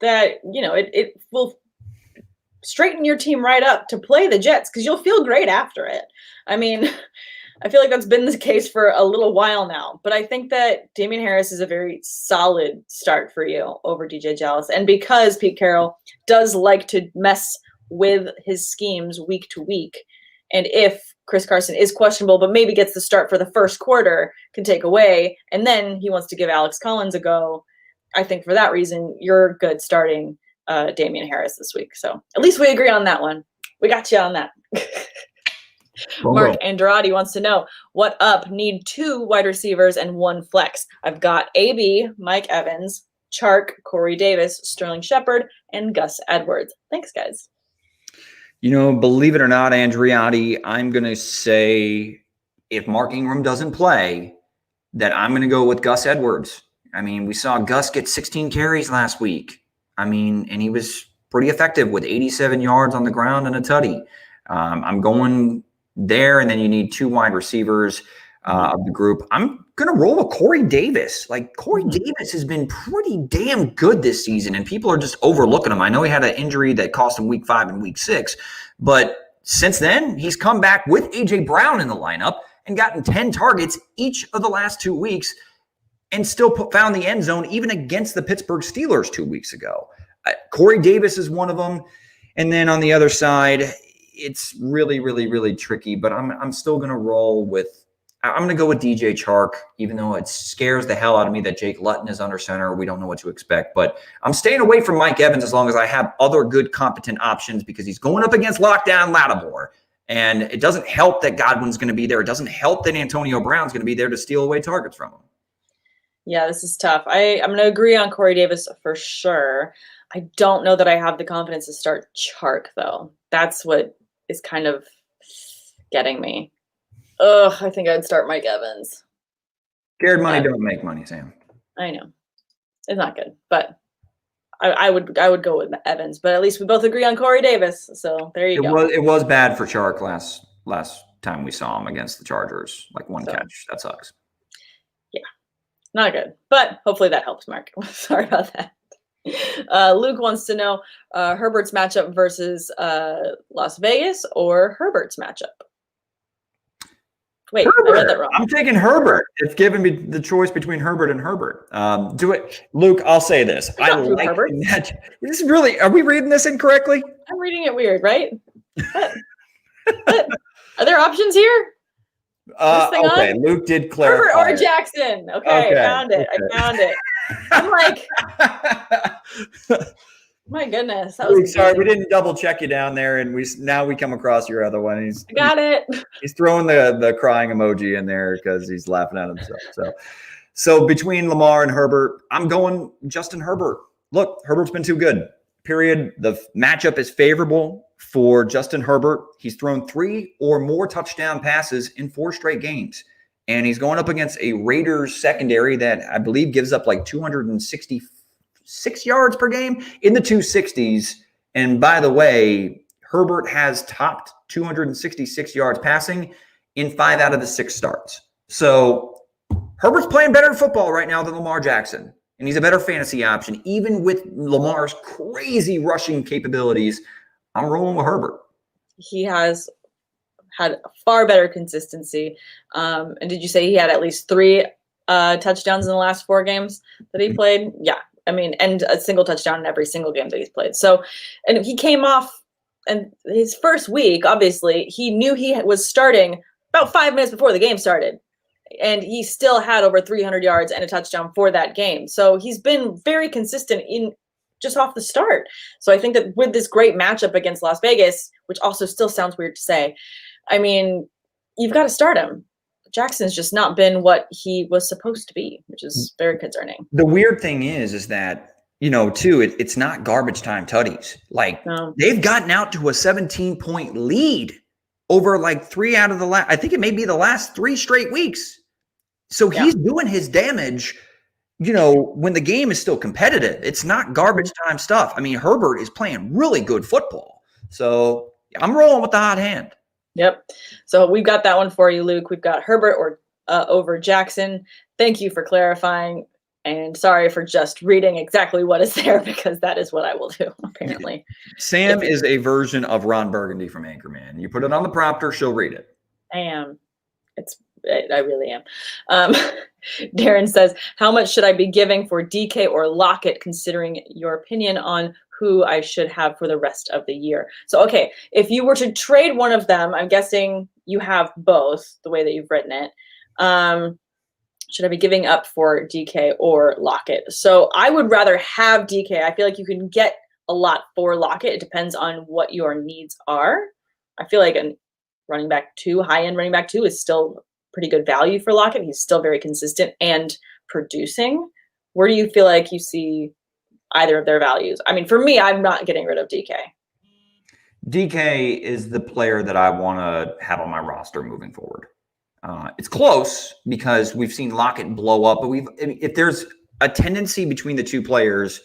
that, it will straighten your team right up to play the Jets because you'll feel great after it. I mean, I feel like that's been the case for a little while now, but I think that Damian Harris is a very solid start for you over DJ Dallas. And because Pete Carroll does like to mess with his schemes week to week, and if Chris Carson is questionable, but maybe gets the start for the first quarter, can take away, and then he wants to give Alex Collins a go, I think for that reason, you're good starting Damian Harris this week. So at least we agree on that one. We got you on that. Mark Andrade wants to know, what up? Need 2 wide receivers and 1 flex. I've got AB, Mike Evans, Chark, Corey Davis, Sterling Shepard, and Gus Edwards. Thanks, guys. Believe it or not, Andriati, I'm going to say if Mark Ingram doesn't play, that I'm going to go with Gus Edwards. I mean, we saw Gus get 16 carries last week. I mean, and he was pretty effective with 87 yards on the ground and a tutty. I'm going there, and then you need 2 wide receivers of the group. I'm going to roll with Corey Davis. Like, Corey Davis has been pretty damn good this season, and people are just overlooking him. I know he had an injury that cost him week 5 and week 6, but since then, he's come back with A.J. Brown in the lineup and gotten 10 targets each of the last 2 weeks and still found the end zone even against the Pittsburgh Steelers 2 weeks ago. Corey Davis is one of them. And then on the other side, it's really, really, really tricky, but I'm still going to roll with – I'm going to go with DJ Chark, even though it scares the hell out of me that Jake Luton is under center. We don't know what to expect. But I'm staying away from Mike Evans as long as I have other good, competent options because he's going up against lockdown Lattimore. And it doesn't help that Godwin's going to be there. It doesn't help that Antonio Brown's going to be there to steal away targets from him. Yeah, this is tough. I'm going to agree on Corey Davis for sure. I don't know that I have the confidence to start Chark, though. That's what is kind of getting me. I think I'd start Mike Evans. Scared money don't make money, Sam. I know. It's not good, but I would go with Evans. But at least we both agree on Corey Davis. So there you go. It was bad for Chark last time we saw him against the Chargers. Like one catch. That sucks. Yeah. Not good. But hopefully that helps, Mark. Sorry about that. Luke wants to know Herbert's matchup versus Las Vegas or Herbert's matchup. Wait, Herbert. I read that wrong. I'm taking Herbert. It's given me the choice between Herbert and Herbert. Do it, Luke. I'll say this. I like Herbert. This is really. Are we reading this incorrectly? I'm reading it weird, right? What? Are there options here? Okay, on? Luke did clarify. Herbert or Jackson. Okay, I found it. I found it. I'm like, my goodness. That was sorry, we didn't double check you down there, and we come across your other one. I got it. He's throwing the crying emoji in there because he's laughing at himself. So between Lamar and Herbert, I'm going Justin Herbert. Look, Herbert's been too good. Period. The matchup is favorable for Justin Herbert. He's thrown 3 or more touchdown passes in 4 straight games. And he's going up against a Raiders secondary that I believe gives up like 266 yards per game in the 260s. And by the way, Herbert has topped 266 yards passing in 5 out of the 6 starts. So Herbert's playing better football right now than Lamar Jackson. And he's a better fantasy option. Even with Lamar's crazy rushing capabilities, I'm rolling with Herbert. He has had far better consistency. And did you say he had at least 3 touchdowns in the last 4 games that he played? Yeah. I mean, and a single touchdown in every single game that he's played. So, and he came off, and his first week, obviously, he knew he was starting about 5 minutes before the game started. And he still had over 300 yards and a touchdown for that game. So he's been very consistent in just off the start. So I think that with this great matchup against Las Vegas, which also still sounds weird to say, I mean, you've got to start him. Jackson's just not been what he was supposed to be, which is very concerning. The weird thing is that, too, it's not garbage time tutties. Like, they've gotten out to a 17-point lead over like 3 out of the last, I think it may be the last 3 straight weeks. So he's doing his damage. when the game is still competitive, it's not garbage time stuff. I mean, Herbert is playing really good football. So I'm rolling with the hot hand. Yep. So we've got that one for you, Luke. We've got Herbert or over Jackson. Thank you for clarifying. And sorry for just reading exactly what is there, because that is what I will do, apparently. Sam is a version of Ron Burgundy from Anchorman. You put it on the prompter, she'll read it. I am. I really am. Darren says, how much should I be giving for DK or Lockett, considering your opinion on who I should have for the rest of the year? So, okay, if you were to trade one of them, I'm guessing you have both the way that you've written it. Should I be giving up for DK or Lockett? So I would rather have DK. I feel like you can get a lot for Lockett. It depends on what your needs are. I feel like a running back 2, high-end running back 2 is still pretty good value for Lockett. He's still very consistent and producing. Where do you feel like you see either of their values? I mean, for me, I'm not getting rid of DK. DK is the player that I want to have on my roster moving forward. It's close because we've seen Lockett blow up, but if there's a tendency between the two players,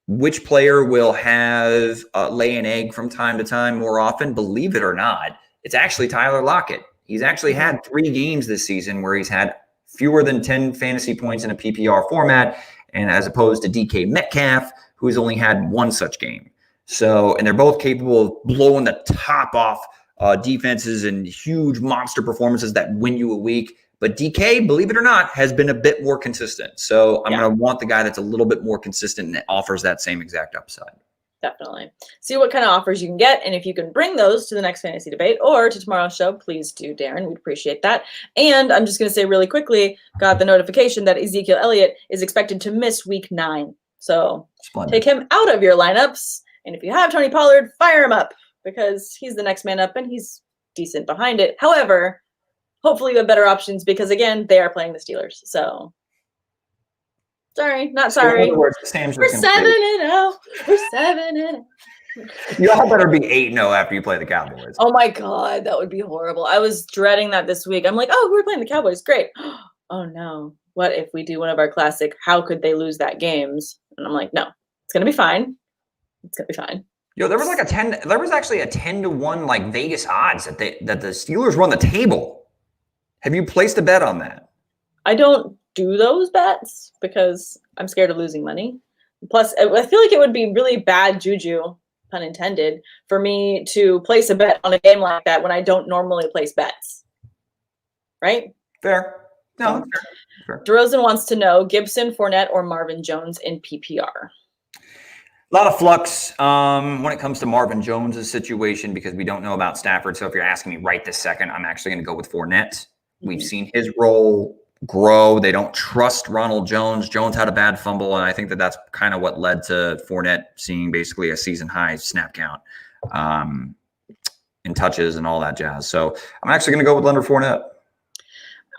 which player will have lay an egg from time to time more often, believe it or not, it's actually Tyler Lockett. He's actually had 3 games this season where he's had fewer than 10 fantasy points in a PPR format, and as opposed to DK Metcalf, who's only had 1 such game. So, and they're both capable of blowing the top off defenses and huge monster performances that win you a week. But DK, believe it or not, has been a bit more consistent. So I'm going to want the guy that's a little bit more consistent and offers that same exact upside. Definitely. See what kind of offers you can get. And if you can bring those to the next fantasy debate or to tomorrow's show, please do, Darren. We'd appreciate that. And I'm just going to say really quickly, got the notification that Ezekiel Elliott is expected to miss week 9. So take him out of your lineups. And if you have Tony Pollard, fire him up, because he's the next man up and he's decent behind it. However, hopefully you have better options, because, again, they are playing the Steelers. So sorry, not sorry. In other words, Sam's We're 7-0. We're 7-0. You all better be 8-0 after you play the Cowboys. Oh my God, that would be horrible. I was dreading that this week. I'm like, oh, we're playing the Cowboys. Great. Oh no. What if we do one of our classic, how could they lose that games? And I'm like, no, it's going to be fine. It's going to be fine. Yo, there was actually a 10-1 like Vegas odds that the Steelers run the table. Have you placed a bet on that? I don't do those bets because I'm scared of losing money. Plus, I feel like it would be really bad juju, pun intended, for me to place a bet on a game like that when I don't normally place bets. Right? Fair. No, fair. DeRozan wants to know Gibson, Fournette, or Marvin Jones in PPR. A lot of flux when it comes to Marvin Jones' situation, because we don't know about Stafford. So if you're asking me right this second, I'm actually going to go with Fournette. We've seen his role grow. They don't trust Ronald Jones. Jones had a bad fumble, and I think that's kind of what led to Fournette seeing basically a season-high snap count in touches and all that jazz. So I'm actually going to go with Leonard Fournette.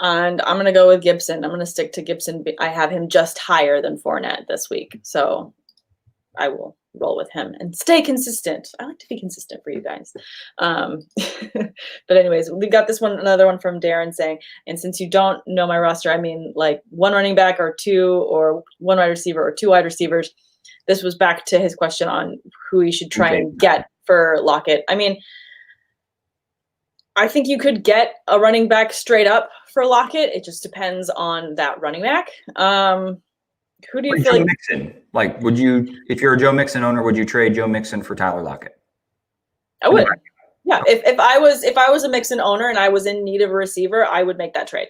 And I'm going to go with Gibson. I'm going to stick to Gibson. I have him just higher than Fournette this week, so I will roll with him and stay consistent. I like to be consistent for you guys. But anyways, we got another one from Darren saying, and since you don't know my roster, I mean like 1 running back or 2, or 1 wide receiver or 2 wide receivers. This was back to his question on who you should try and get for Lockett. I mean, I think you could get a running back straight up for Lockett. It just depends on that running back. Who do you feel like Mixon? Like, would you, if you're a Joe Mixon owner, would you trade Joe Mixon for Tyler Lockett? I would. Yeah. If I was a Mixon owner and I was in need of a receiver, I would make that trade.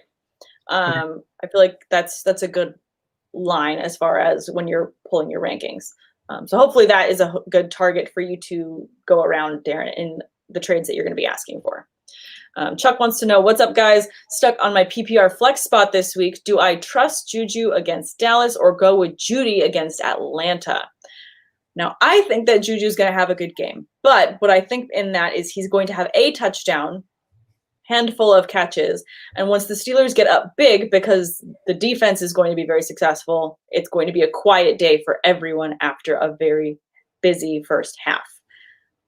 I feel like that's a good line as far as when you're pulling your rankings. So hopefully that is a good target for you to go around, Darren, in the trades that you're going to be asking for. Chuck wants to know, what's up, guys? Stuck on my PPR flex spot this week. Do I trust Juju against Dallas or go with Judy against Atlanta? Now, I think that Juju's going to have a good game. But what I think in that is he's going to have a touchdown, handful of catches. And once the Steelers get up big, because the defense is going to be very successful, it's going to be a quiet day for everyone after a very busy first half.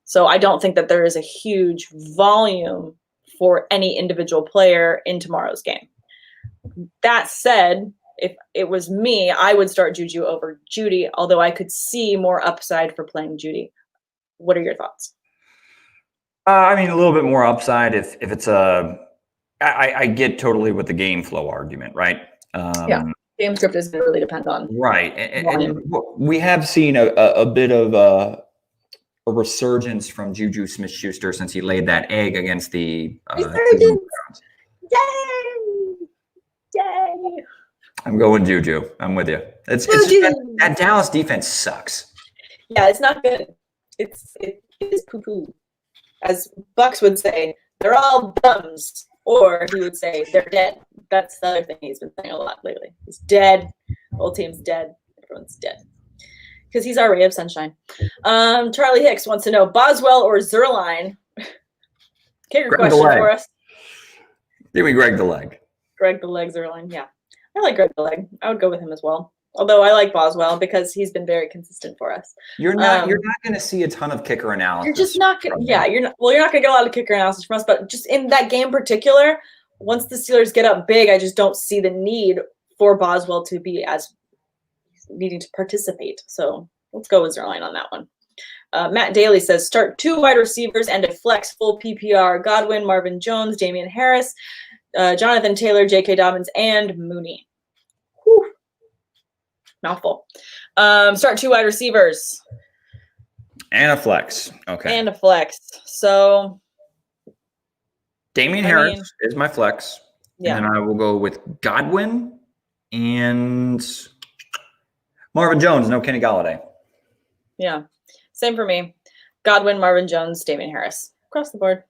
So I don't think that there is a huge volume for any individual player in tomorrow's game. That said, if it was me, I would start Juju over Judy, although I could see more upside for playing Judy. What are your thoughts? I mean, a little bit more upside if it's I get totally with the game flow argument, right? Yeah, game script is really depend on. Right. And we have seen a bit of a resurgence from Juju Smith-Schuster since he laid that egg against the Yay! I'm going Juju. I'm with you. It's that Dallas defense sucks. Yeah, it's not good. It is poo-poo. As Bucks would say, they're all bums. Or he would say, they're dead. That's the other thing he's been saying a lot lately. He's dead. The whole team's dead. Everyone's dead. Because he's our ray of sunshine. Charlie Hicks wants to know, Boswell or Zerline? Kicker question for us. Give me Greg the Leg. Greg the Leg, Zerline. Yeah. I like Greg the Leg. I would go with him as well. Although I like Boswell because he's been very consistent for us. You're not going to see a ton of kicker analysis. You're just not going to. Yeah, you're not going to get a lot of kicker analysis from us. But just in that game in particular, once the Steelers get up big, I just don't see the need for Boswell to be as needing to participate. So let's go with Zerline on that one. Matt Daly says, start 2 wide receivers and a flex full PPR. Godwin, Marvin Jones, Damian Harris, Jonathan Taylor, J.K. Dobbins, and Mooney. Whew. Mouthful. Start 2 wide receivers. And a flex. Okay. And a flex. So Damian Harris is my flex. Yeah. And then I will go with Godwin and Marvin Jones, no Kenny Golladay. Yeah. Same for me. Godwin, Marvin Jones, Damian Harris. Across the board.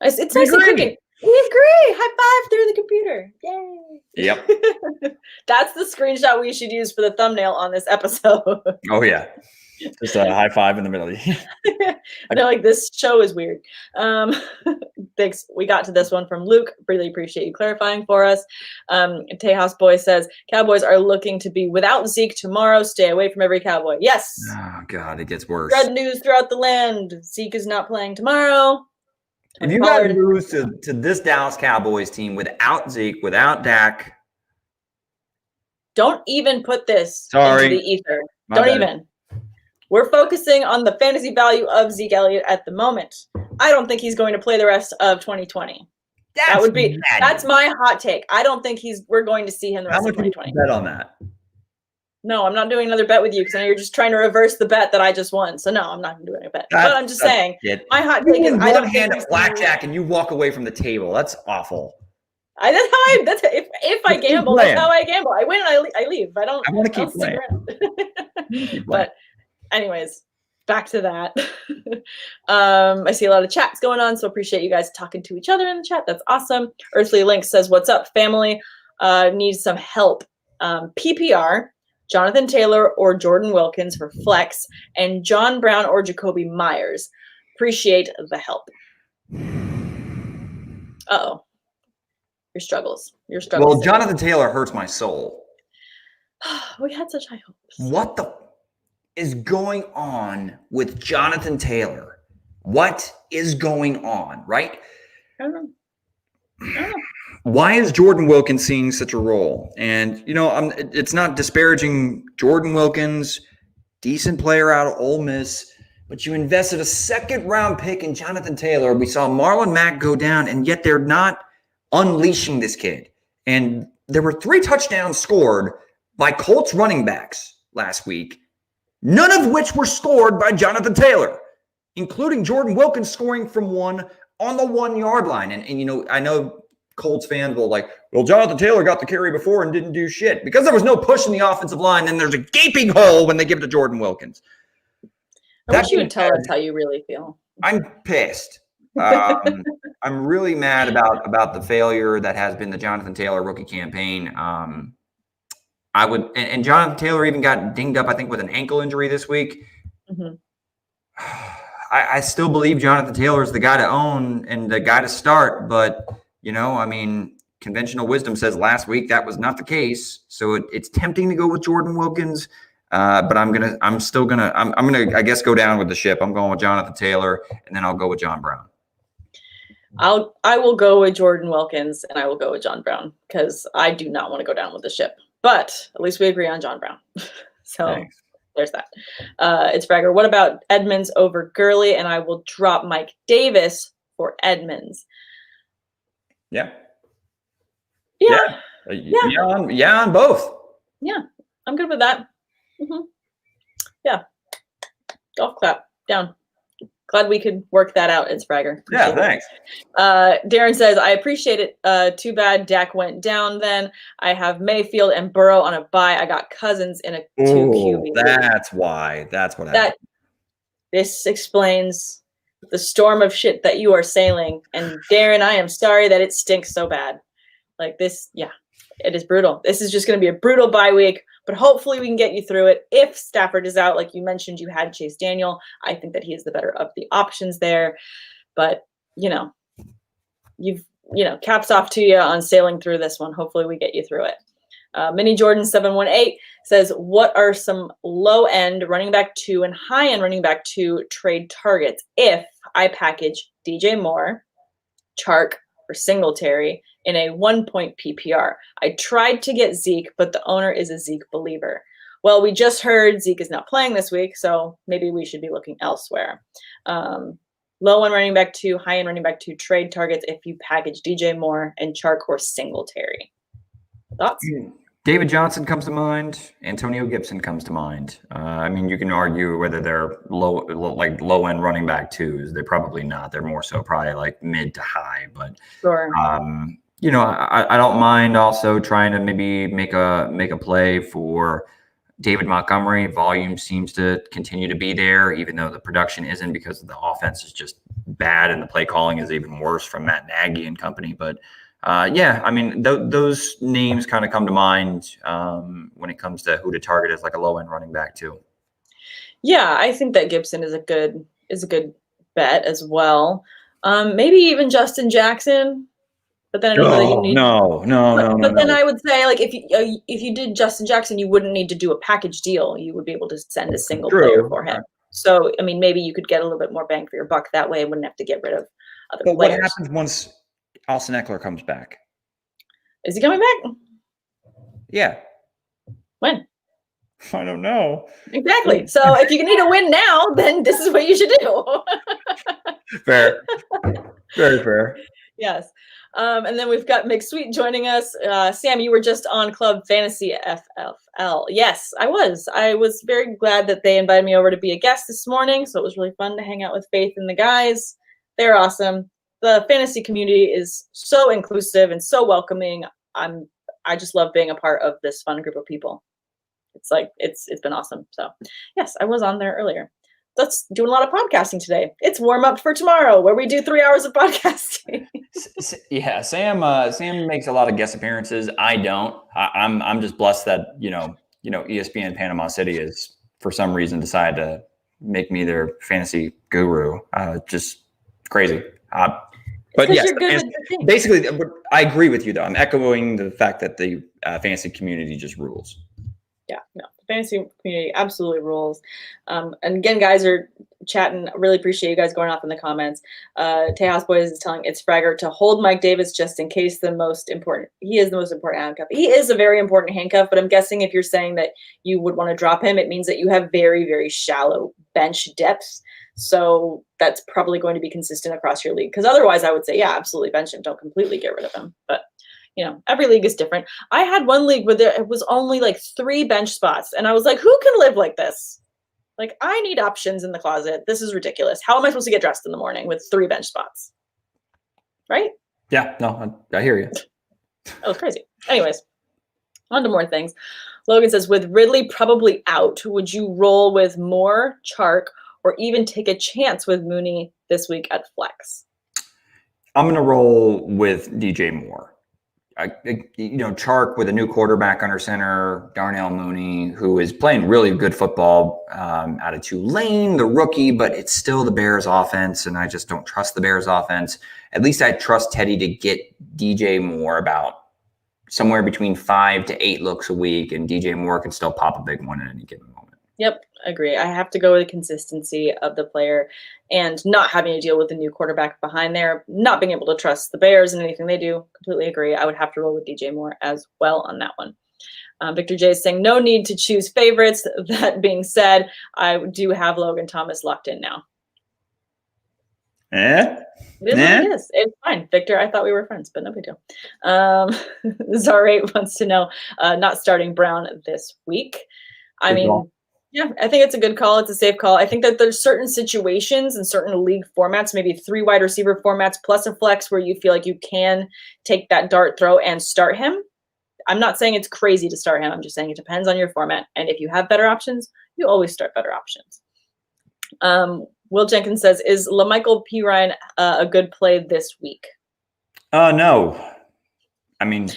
It's nice and cooking. We agree. High five through the computer. Yay. Yep. That's the screenshot we should use for the thumbnail on this episode. Oh, yeah. Just a high five in the middle. I know, like, this show is weird. Thanks. We got to this one from Luke. Really appreciate you clarifying for us. Tejas Boy says, Cowboys are looking to be without Zeke tomorrow. Stay away from every Cowboy. Yes. Oh, God, it gets worse. Red news throughout the land. Zeke is not playing tomorrow. If you got to lose to this Dallas Cowboys team without Zeke, without Dak. Don't even put this into the ether. Don't even. We're focusing on the fantasy value of Zeke Elliott at the moment. I don't think he's going to play the rest of 2020. That's my hot take. I don't think we're going to see him the rest of 2020. How much bet on that? No, I'm not doing another bet with you because I know you're just trying to reverse the bet that I just won. So no, I'm not going to do any bet. But I'm just saying, my hot take is I don't hand at blackjack and you walk away from the table. That's awful. If I gamble, that's how I gamble. I win and I leave. I want to keep playing. But anyways, back to that. I see a lot of chats going on, so appreciate you guys talking to each other in the chat. That's awesome. Earthly Link says, what's up, family? Needs some help. PPR, Jonathan Taylor or Jordan Wilkins for flex, and John Brown or Jacoby Myers. Appreciate the help. Uh-oh. Your struggles. Well, Jonathan Taylor hurts my soul. We had such high hopes. What the is going on with Jonathan Taylor? What is going on, right? I don't know. Why is Jordan Wilkins seeing such a role? And, it's not disparaging Jordan Wilkins, decent player out of Ole Miss, but you invested a second-round pick in Jonathan Taylor. We saw Marlon Mack go down, and yet they're not unleashing this kid. And there were 3 touchdowns scored by Colts running backs last week, none of which were scored by Jonathan Taylor, including Jordan Wilkins scoring from one on the 1-yard line. And I know Colts fans will well, Jonathan Taylor got the carry before and didn't do shit because there was no push in the offensive line. And there's a gaping hole when they give it to Jordan Wilkins. I wish you would tell us how you really feel. I'm pissed. I'm really mad about the failure that has been the Jonathan Taylor rookie campaign. And Jonathan Taylor even got dinged up, I think, with an ankle injury this week. Mm-hmm. I still believe Jonathan Taylor is the guy to own and the guy to start, but conventional wisdom says last week that was not the case. So it's tempting to go with Jordan Wilkins, but I'm gonna, I guess, go down with the ship. I'm going with Jonathan Taylor, and then I'll go with John Brown. I will go with Jordan Wilkins and I will go with John Brown because I do not want to go down with the ship. But at least we agree on John Brown. So Thanks. there's that. It's Fragger. What about Edmonds over Gurley? And I will drop Mike Davis for Edmonds. Yeah. Yeah. Yeah, on both. Yeah, I'm good with that. Mm-hmm. Yeah. Golf clap. Down. Glad we could work that out. It's Fragger. Yeah, thanks. Darren says, I appreciate it. Too bad Dak went down then. I have Mayfield and Burrow on a bye. I got Cousins in a 2 QB. That's why. That's what happened. This explains the storm of shit that you are sailing. And Darren, I am sorry that it stinks so bad. Like this, yeah, it is brutal. This is just going to be a brutal bye week. But hopefully we can get you through it. If Stafford is out, like you mentioned, you had Chase Daniel. I think that he is the better of the options there. But, caps off to you on sailing through this one. Hopefully we get you through it. Mini Jordan 718 says, what are some low-end running back 2 and high-end running back 2 trade targets if I package DJ Moore, Chark, or Singletary in a 1-point PPR? I tried to get Zeke, but the owner is a Zeke believer. Well, we just heard Zeke is not playing this week, so maybe we should be looking elsewhere. Low-end running back 2, high-end running back 2 trade targets if you package DJ Moore and Chark or Singletary. Thoughts? David Johnson comes to mind. Antonio Gibson comes to mind. You can argue whether they're low-end running back 2s. They're probably not. They're more so probably like mid to high. But sure. I don't mind also trying to maybe make a play for David Montgomery. Volume seems to continue to be there, even though the production isn't because the offense is just bad and the play calling is even worse from Matt Nagy and company. But those names kind of come to mind when it comes to who to target as like a low end running back too. Yeah, I think that Gibson is a good bet as well. Maybe even Justin Jackson, but then I would say like if you did Justin Jackson, you wouldn't need to do a package deal. You would be able to send a single player for him. So maybe you could get a little bit more bang for your buck that way and wouldn't have to get rid of other players. What happens once Austin Eckler comes back? Is he coming back? Yeah. When? I don't know. Exactly. So if you need a win now, then this is what you should do. Fair. Very fair. Yes. And then we've got McSweet joining us. Sam, you were just on Club Fantasy FFL. Yes, I was. I was very glad that they invited me over to be a guest this morning. So it was really fun to hang out with Faith and the guys. They're awesome. The fantasy community is so inclusive and so welcoming. I just love being a part of this fun group of people. It's been awesome. So yes, I was on there earlier. That's doing a lot of podcasting today. It's warm up for tomorrow where we do 3 hours of podcasting. Yeah, Sam makes a lot of guest appearances. I don't. I'm just blessed that ESPN Panama City is for some reason decided to make me their fantasy guru. Just crazy. But yes, basically, I agree with you, though. I'm echoing the fact that the fantasy community just rules. Yeah, no, the fantasy community absolutely rules. And again, guys are chatting. I really appreciate you guys going off in the comments. Tejas Boys is telling It's Fragger to hold Mike Davis just in case he is the most important handcuff. He is a very important handcuff, but I'm guessing if you're saying that you would want to drop him, it means that you have very, very shallow bench depth. So that's probably going to be consistent across your league. Because otherwise I would say, yeah, absolutely bench him. Don't completely get rid of him. But, every league is different. I had one league where it was only like 3 bench spots. And I was like, who can live like this? Like, I need options in the closet. This is ridiculous. How am I supposed to get dressed in the morning with 3 bench spots? Right? Yeah, no, I hear you. That was crazy. Anyways, on to more things. Logan says, with Ridley probably out, would you roll with Moore, Chark, or even take a chance with Mooney this week at flex? I'm going to roll with DJ Moore. Chark with a new quarterback under center, Darnell Mooney, who is playing really good football out of Tulane, the rookie, but it's still the Bears offense, and I just don't trust the Bears offense. At least I trust Teddy to get DJ Moore about somewhere between 5 to 8 looks a week, and DJ Moore can still pop a big one at any given moment. Yep. Agree. I have to go with the consistency of the player and not having to deal with a new quarterback behind there, not being able to trust the Bears and anything they do. Completely agree. I would have to roll with DJ Moore as well on that one. Victor J is saying no need to choose favorites. That being said, I do have Logan Thomas locked in now. Eh? It is what it is. It's fine. Victor, I thought we were friends, but no big deal. Zarate wants to know, not starting Brown this week. I mean, yeah, I think it's a good call. It's a safe call. I think that there's certain situations and certain league formats, maybe 3 wide receiver formats plus a flex, where you feel like you can take that dart throw and start him. I'm not saying it's crazy to start him. I'm just saying it depends on your format. And if you have better options, you always start better options. Will Jenkins says, is LaMichael P. Ryan a good play this week? No. I mean,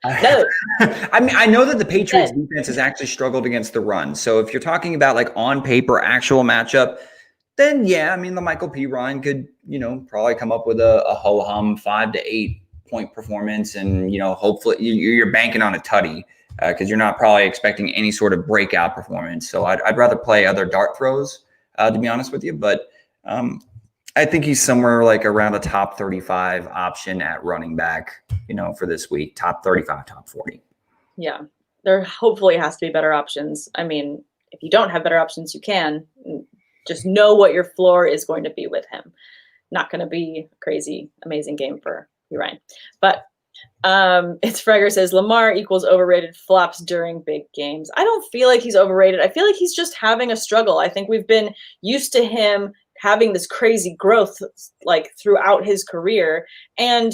No. I know that the Patriots defense has actually struggled against the run. So if you're talking about like on paper actual matchup, then yeah, I mean, LaMichael P. Ryan could, probably come up with a ho-hum 5 to 8 point performance. And, hopefully you're banking on a tutty because you're not probably expecting any sort of breakout performance. So I'd rather play other dart throws, to be honest with you. But I think he's somewhere like around a top 35 option at running back, for this week, top 35, top 40. Yeah, there hopefully has to be better options. I mean, if you don't have better options, you can just know what your floor is going to be with him. Not going to be a crazy, amazing game for you, Ryan. But it's Freger says Lamar equals overrated, flops during big games. I don't feel like he's overrated. I feel like he's just having a struggle. I think we've been used to him having this crazy growth like throughout his career, and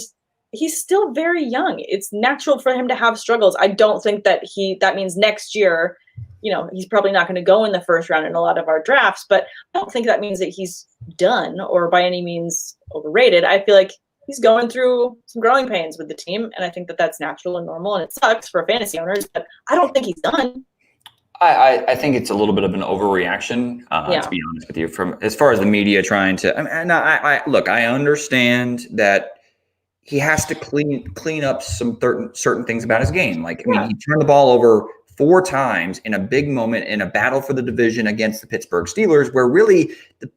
he's still very young. It's natural for him to have struggles. I don't think that that means next year, he's probably not going to go in the first round in a lot of our drafts, but I don't think that means that he's done or by any means overrated. I feel like he's going through some growing pains with the team, and I think that that's natural and normal, and it sucks for fantasy owners, but I don't think he's done. I think it's a little bit of an overreaction, to be honest with you, from as far as the media trying to. Look, I understand that he has to clean up some certain things about his game. Like, I mean, he turned the ball over 4 times in a big moment in a battle for the division against the Pittsburgh Steelers, where really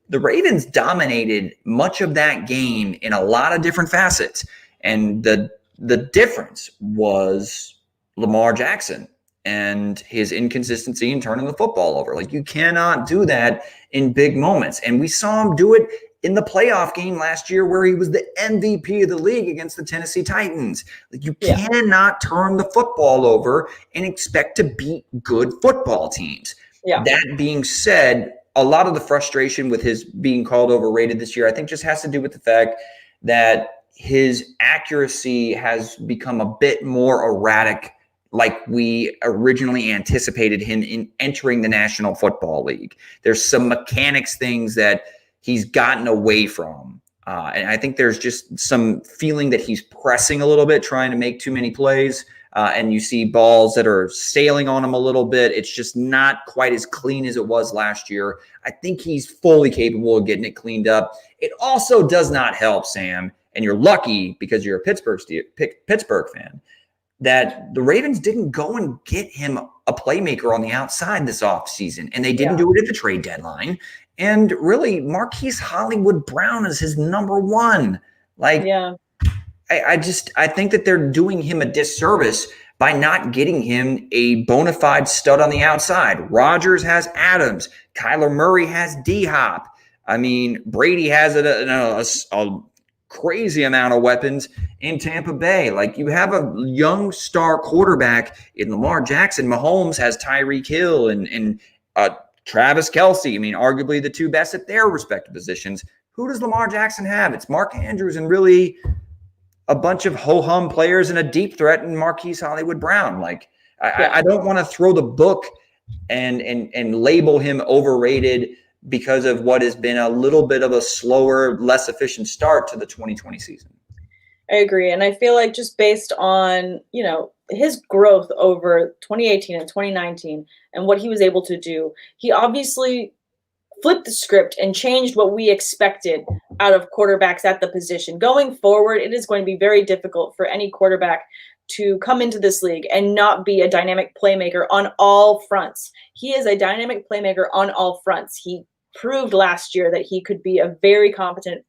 the Ravens dominated much of that game in a lot of different facets. And the difference was Lamar Jackson and his inconsistency in turning the football over. Like, you cannot do that in big moments. And we saw him do it in the playoff game last year where he was the MVP of the league against the Tennessee Titans. Like, you cannot turn the football over and expect to beat good football teams. Yeah. That being said, a lot of the frustration with his being called overrated this year, I think just has to do with the fact that his accuracy has become a bit more erratic, like we originally anticipated him in entering the National Football League. There's some mechanics things that he's gotten away from. And I think there's just some feeling that he's pressing a little bit, trying to make too many plays. And you see balls that are sailing on him a little bit. It's just not quite as clean as it was last year. I think he's fully capable of getting it cleaned up. It also does not help, Sam, and you're lucky because you're a Pittsburgh fan, that the Ravens didn't go and get him a playmaker on the outside this offseason, and they didn't do it at the trade deadline. And really, Marquise Hollywood Brown is his number one. Like, I think that they're doing him a disservice by not getting him a bona fide stud on the outside. Rodgers has Adams. Kyler Murray has D-Hop. I mean, Brady has a crazy amount of weapons in Tampa Bay. Like, you have a young star quarterback in Lamar Jackson. Mahomes has Tyreek Hill and Travis Kelce. I mean, arguably the 2 best at their respective positions. Who does Lamar Jackson have? It's Mark Andrews and really a bunch of ho-hum players and a deep threat in Marquise Hollywood Brown. Like, I don't want to throw the book and label him overrated because of what has been a little bit of a slower, less efficient start to the 2020 season. I agree. And I feel like just based on, his growth over 2018 and 2019 and what he was able to do, he obviously flipped the script and changed what we expected out of quarterbacks at the position. Going forward, it is going to be very difficult for any quarterback to come into this league and not be a dynamic playmaker on all fronts. He is a dynamic playmaker on all fronts. He proved last year that he could be a very competent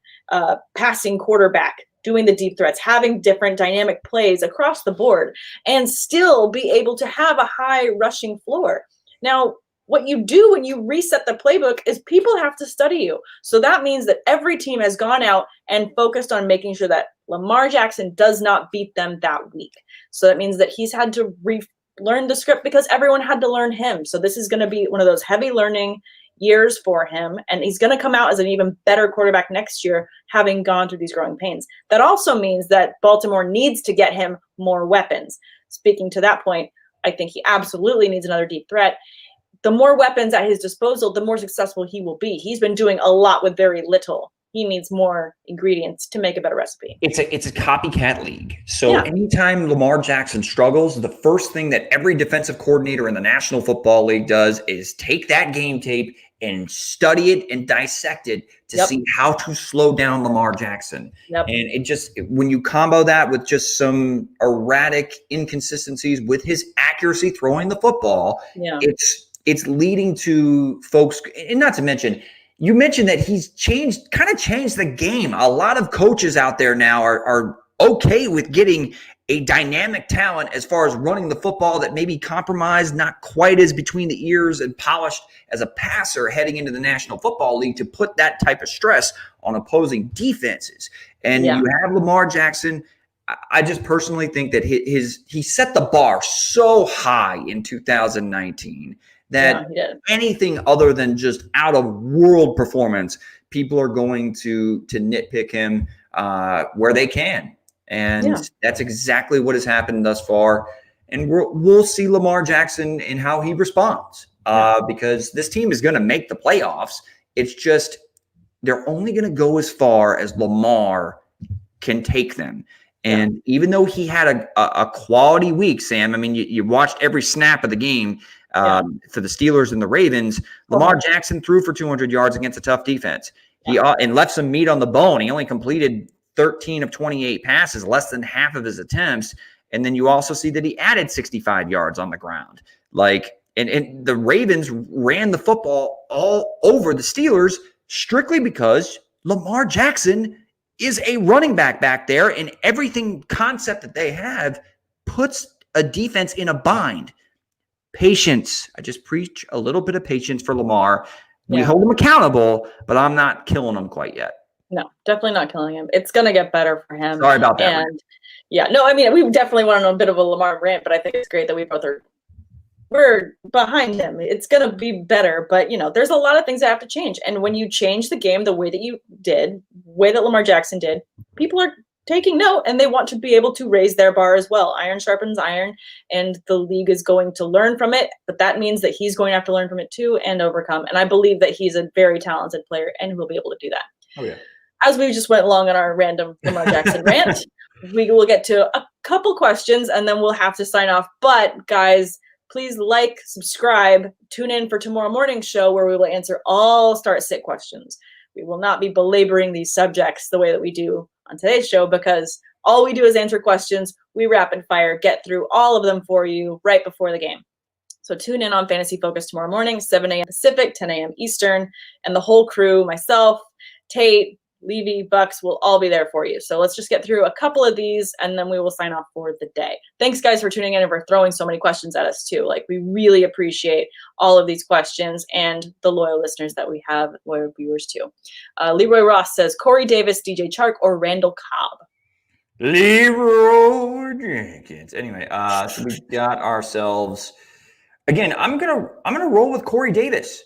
passing quarterback, doing the deep threats, having different dynamic plays across the board, and still be able to have a high rushing floor. Now, what you do when you reset the playbook is people have to study you. So that means that every team has gone out and focused on making sure that Lamar Jackson does not beat them that week. So that means that he's had to relearn the script because everyone had to learn him. So this is going to be one of those heavy learning years for him. And he's going to come out as an even better quarterback next year, having gone through these growing pains. That also means that Baltimore needs to get him more weapons. Speaking to that point, I think he absolutely needs another deep threat. The more weapons at his disposal, the more successful he will be. He's been doing a lot with very little. He needs more ingredients to make a better recipe. It's a copycat league. So anytime Lamar Jackson struggles, the first thing that every defensive coordinator in the National Football League does is take that game tape and study it and dissect it to see how to slow down Lamar Jackson. And it just, when you combo that with just some erratic inconsistencies with his accuracy throwing the football, it's leading to folks, and not to mention, you mentioned that he's changed the game. A lot of coaches out there now are okay with getting a dynamic talent as far as running the football that may be compromised, not quite as between the ears and polished as a passer heading into the National Football League, to put that type of stress on opposing defenses. And you have Lamar Jackson. I just personally think that he set the bar so high in 2019 that anything other than just out of world performance, people are going to nitpick him where they can. And that's exactly what has happened thus far. And we'll see Lamar Jackson and how he responds because this team is going to make the playoffs. It's just they're only going to go as far as Lamar can take them. And even though he had a quality week, Sam, I mean, you watched every snap of the game for the Steelers and the Ravens. Lamar Jackson threw for 200 yards against a tough defense. He and left some meat on the bone. He only completed 13 of 28 passes, less than half of his attempts. And then you also see that he added 65 yards on the ground. And the Ravens ran the football all over the Steelers strictly because Lamar Jackson is a running back there, and everything concept that they have puts a defense in a bind. Patience. I just preach a little bit of patience for Lamar. We hold him accountable, but I'm not killing him quite yet. No, definitely not killing him. It's going to get better for him. Sorry about that. And I mean, we definitely went on a bit of a Lamar rant, but I think it's great that we both we're behind him. It's going to be better, but there's a lot of things that have to change. And when you change the game the way that you did, the way that Lamar Jackson did, people are taking note and they want to be able to raise their bar as well. Iron sharpens iron, and the league is going to learn from it, but that means that he's going to have to learn from it too and overcome. And I believe that he's a very talented player and will be able to do that. Oh yeah. As we just went along on our random Lamar Jackson rant, we will get to a couple questions and then we'll have to sign off. But guys, please subscribe, tune in for tomorrow morning's show where we will answer all start-sit questions. We will not be belaboring these subjects the way that we do on today's show because all we do is answer questions. We rapid fire, get through all of them for you right before the game. So tune in on Fantasy Focus tomorrow morning, 7 a.m. Pacific, 10 a.m. Eastern, and the whole crew, myself, Tate, Levy, Bucks will all be there for you. So let's just get through a couple of these and then we will sign off for the day. Thanks guys for tuning in and for throwing so many questions at us too. We really appreciate all of these questions and the loyal listeners that we have, loyal viewers too. Leroy Ross says, Corey Davis, DJ Chark, or Randall Cobb? Leroy Jenkins. Anyway, so we got ourselves again. I'm gonna roll with Corey Davis.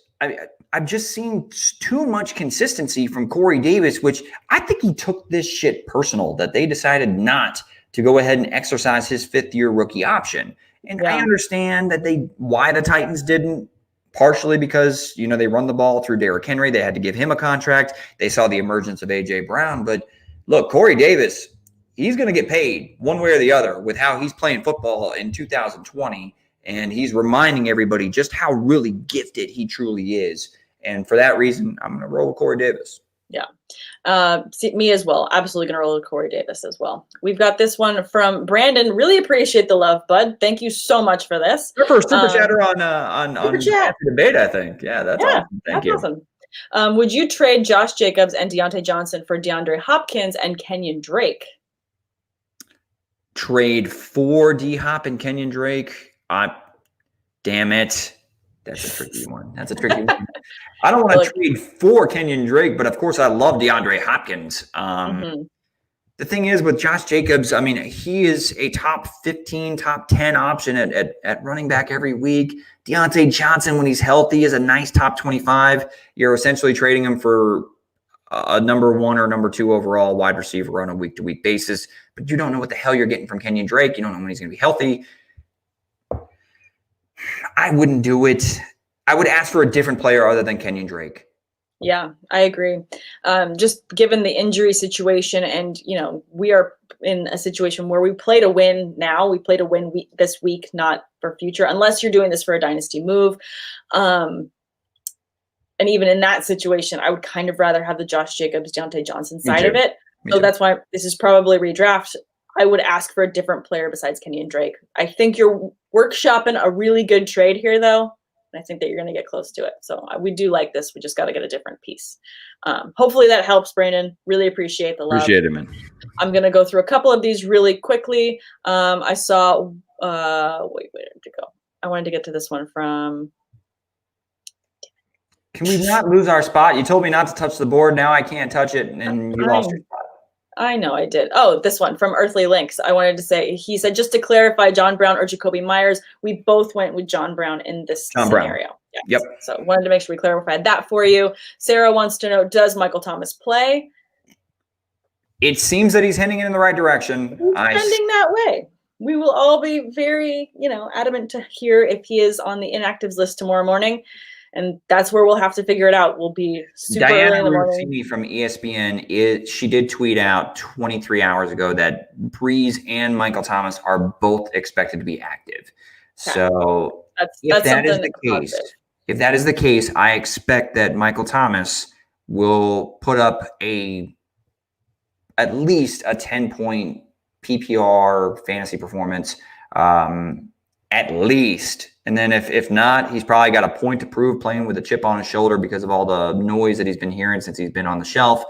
I've just seen too much consistency from Corey Davis, which I think he took this shit personal that they decided not to go ahead and exercise his fifth-year rookie option. And I understand that why the Titans didn't, partially because, they run the ball through Derrick Henry. They had to give him a contract. They saw the emergence of A.J. Brown. But look, Corey Davis, he's going to get paid one way or the other with how he's playing football in 2020. And he's reminding everybody just how really gifted he truly is. And for that reason, I'm going to roll with Corey Davis. Me as well. Absolutely going to roll with Corey Davis as well. We've got this one from Brandon. Really appreciate the love, bud. Thank you so much for this. Your first super chatter on chat. debate, I think. Yeah, that's awesome. Thank you. Awesome. Would you trade Josh Jacobs and Deontay Johnson for DeAndre Hopkins and Kenyon Drake? Trade for D-Hop and Kenyon Drake? Damn it. That's a tricky one. I don't want to trade for Kenyon Drake, but of course I love DeAndre Hopkins. The thing is with Josh Jacobs, I mean, he is a top 15, top 10 option at running back every week. Deontay Johnson, when he's healthy, is a nice top 25. You're essentially trading him for a number 1 or number 2 overall wide receiver on a week-to-week basis, but you don't know what the hell you're getting from Kenyon Drake. You don't know when he's going to be healthy. I wouldn't do it. I would ask for a different player other than Kenyon Drake. Yeah, I agree. Just given the injury situation, and we are in a situation where we play to win now. We play to win this week, not for future, unless you're doing this for a dynasty move. And even in that situation, I would kind of rather have the Josh Jacobs, Deontay Johnson side of it. So that's why this is probably redraft. I would ask for a different player besides Kenyon Drake. I think you're workshopping a really good trade here, though. And I think that you're going to get close to it. So we do like this. We just got to get a different piece. Hopefully that helps, Brandon. Really appreciate the love. Appreciate it, man. I'm going to go through a couple of these really quickly. I saw, where did it go? I wanted to get to this one from. Can we not lose our spot? You told me not to touch the board. Now I can't touch it, and you lost your spot. I know I did. Oh, this one from Earthly Links. I wanted to say, he said, just to clarify, John Brown or Jacoby Myers, we both went with John Brown in this scenario. Yeah. Yep. So wanted to make sure we clarified that for you. Sarah wants to know, does Michael Thomas play? It seems that he's heading in the right direction. He's trending that way. We will all be very, adamant to hear if he is on the inactives list tomorrow morning. And that's where we'll have to figure it out. We'll be super early in the morning. Diana from ESPN, she did tweet out 23 hours ago that Breeze and Michael Thomas are both expected to be active. Okay. So if that is the case, I expect that Michael Thomas will put up at least a 10-point PPR fantasy performance, at least. And then if not, he's probably got a point to prove playing with a chip on his shoulder because of all the noise that he's been hearing since he's been on the shelf.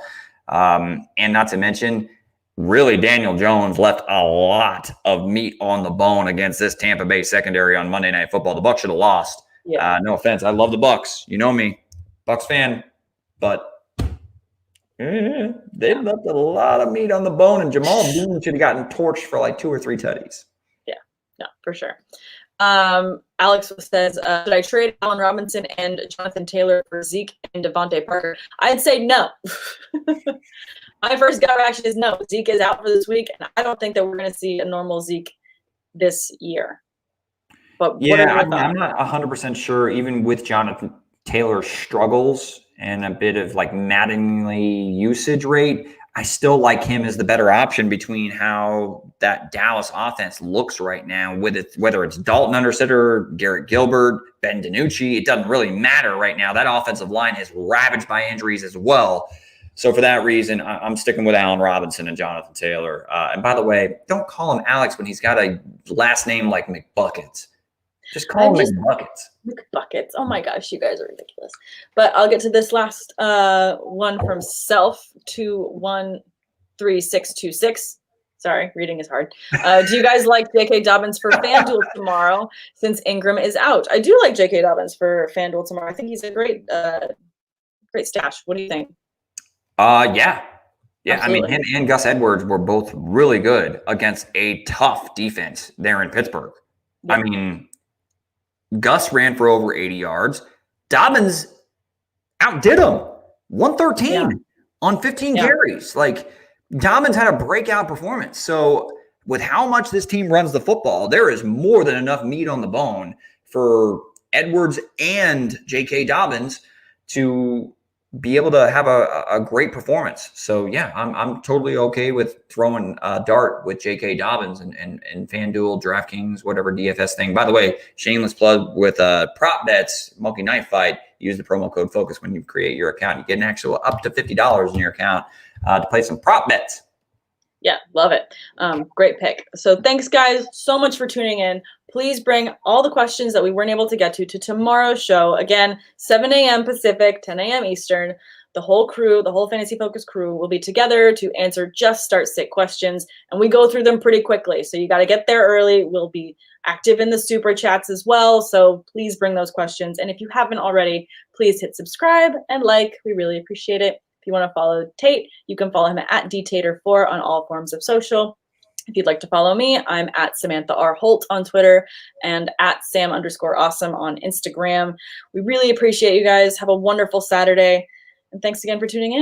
And not to mention, really, Daniel Jones left a lot of meat on the bone against this Tampa Bay secondary on Monday Night Football. The Bucs should have lost. Yeah. No offense. I love the Bucs. You know me, Bucs fan. But they left a lot of meat on the bone, and Jamal Dean should have gotten torched for like 2 or 3 tutties. Yeah, no, for sure. Alex says, should I trade Allen Robinson and Jonathan Taylor for Zeke and Devontae Parker? I'd say no. My first gut reaction is no. Zeke is out for this week, and I don't think that we're going to see a normal Zeke this year. But yeah, I'm not 100% sure, even with Jonathan Taylor's struggles and a bit of like maddeningly usage rate, I still like him as the better option between how that Dallas offense looks right now, whether it's Dalton under center, Garrett Gilbert, Ben DiNucci. It doesn't really matter right now. That offensive line is ravaged by injuries as well. So for that reason, I'm sticking with Allen Robinson and Jonathan Taylor. And by the way, don't call him Alex when he's got a last name like McBuckets. Just call him McBuckets. McBuckets. Oh my gosh, you guys are ridiculous. But I'll get to this last one from Self213626. Sorry, reading is hard. Do you guys like J.K. Dobbins for FanDuel tomorrow since Ingram is out? I do like J.K. Dobbins for FanDuel tomorrow. I think he's a great stash. What do you think? Yeah. Absolutely. I mean, him and Gus Edwards were both really good against a tough defense there in Pittsburgh. Yeah. I mean, Gus ran for over 80 yards. Dobbins outdid him. 113 on 15 carries. Like, Dobbins had a breakout performance. So with how much this team runs the football, there is more than enough meat on the bone for Edwards and J.K. Dobbins to be able to have a great performance. So yeah, I'm totally okay with throwing a dart with J.K. Dobbins and FanDuel, DraftKings, whatever DFS thing. By the way, shameless plug with prop bets, Monkey Knife Fight. Use the promo code FOCUS when you create your account. You get an actual up to $50 in your account to play some prop bets. Yeah, love it. Great pick. So thanks, guys, so much for tuning in. Please bring all the questions that we weren't able to get to tomorrow's show. Again, 7 a.m. Pacific, 10 a.m. Eastern. The whole crew, the whole Fantasy Focus crew will be together to answer Just Start Sit questions. And we go through them pretty quickly. So you got to get there early. We'll be active in the super chats as well. So please bring those questions. And if you haven't already, please hit subscribe and like. We really appreciate it. If you want to follow Tate, you can follow him at dtater4 on all forms of social. If you'd like to follow me, I'm at Samantha R. Holt on Twitter and at Sam_awesome on Instagram. We really appreciate you guys. Have a wonderful Saturday. And thanks again for tuning in.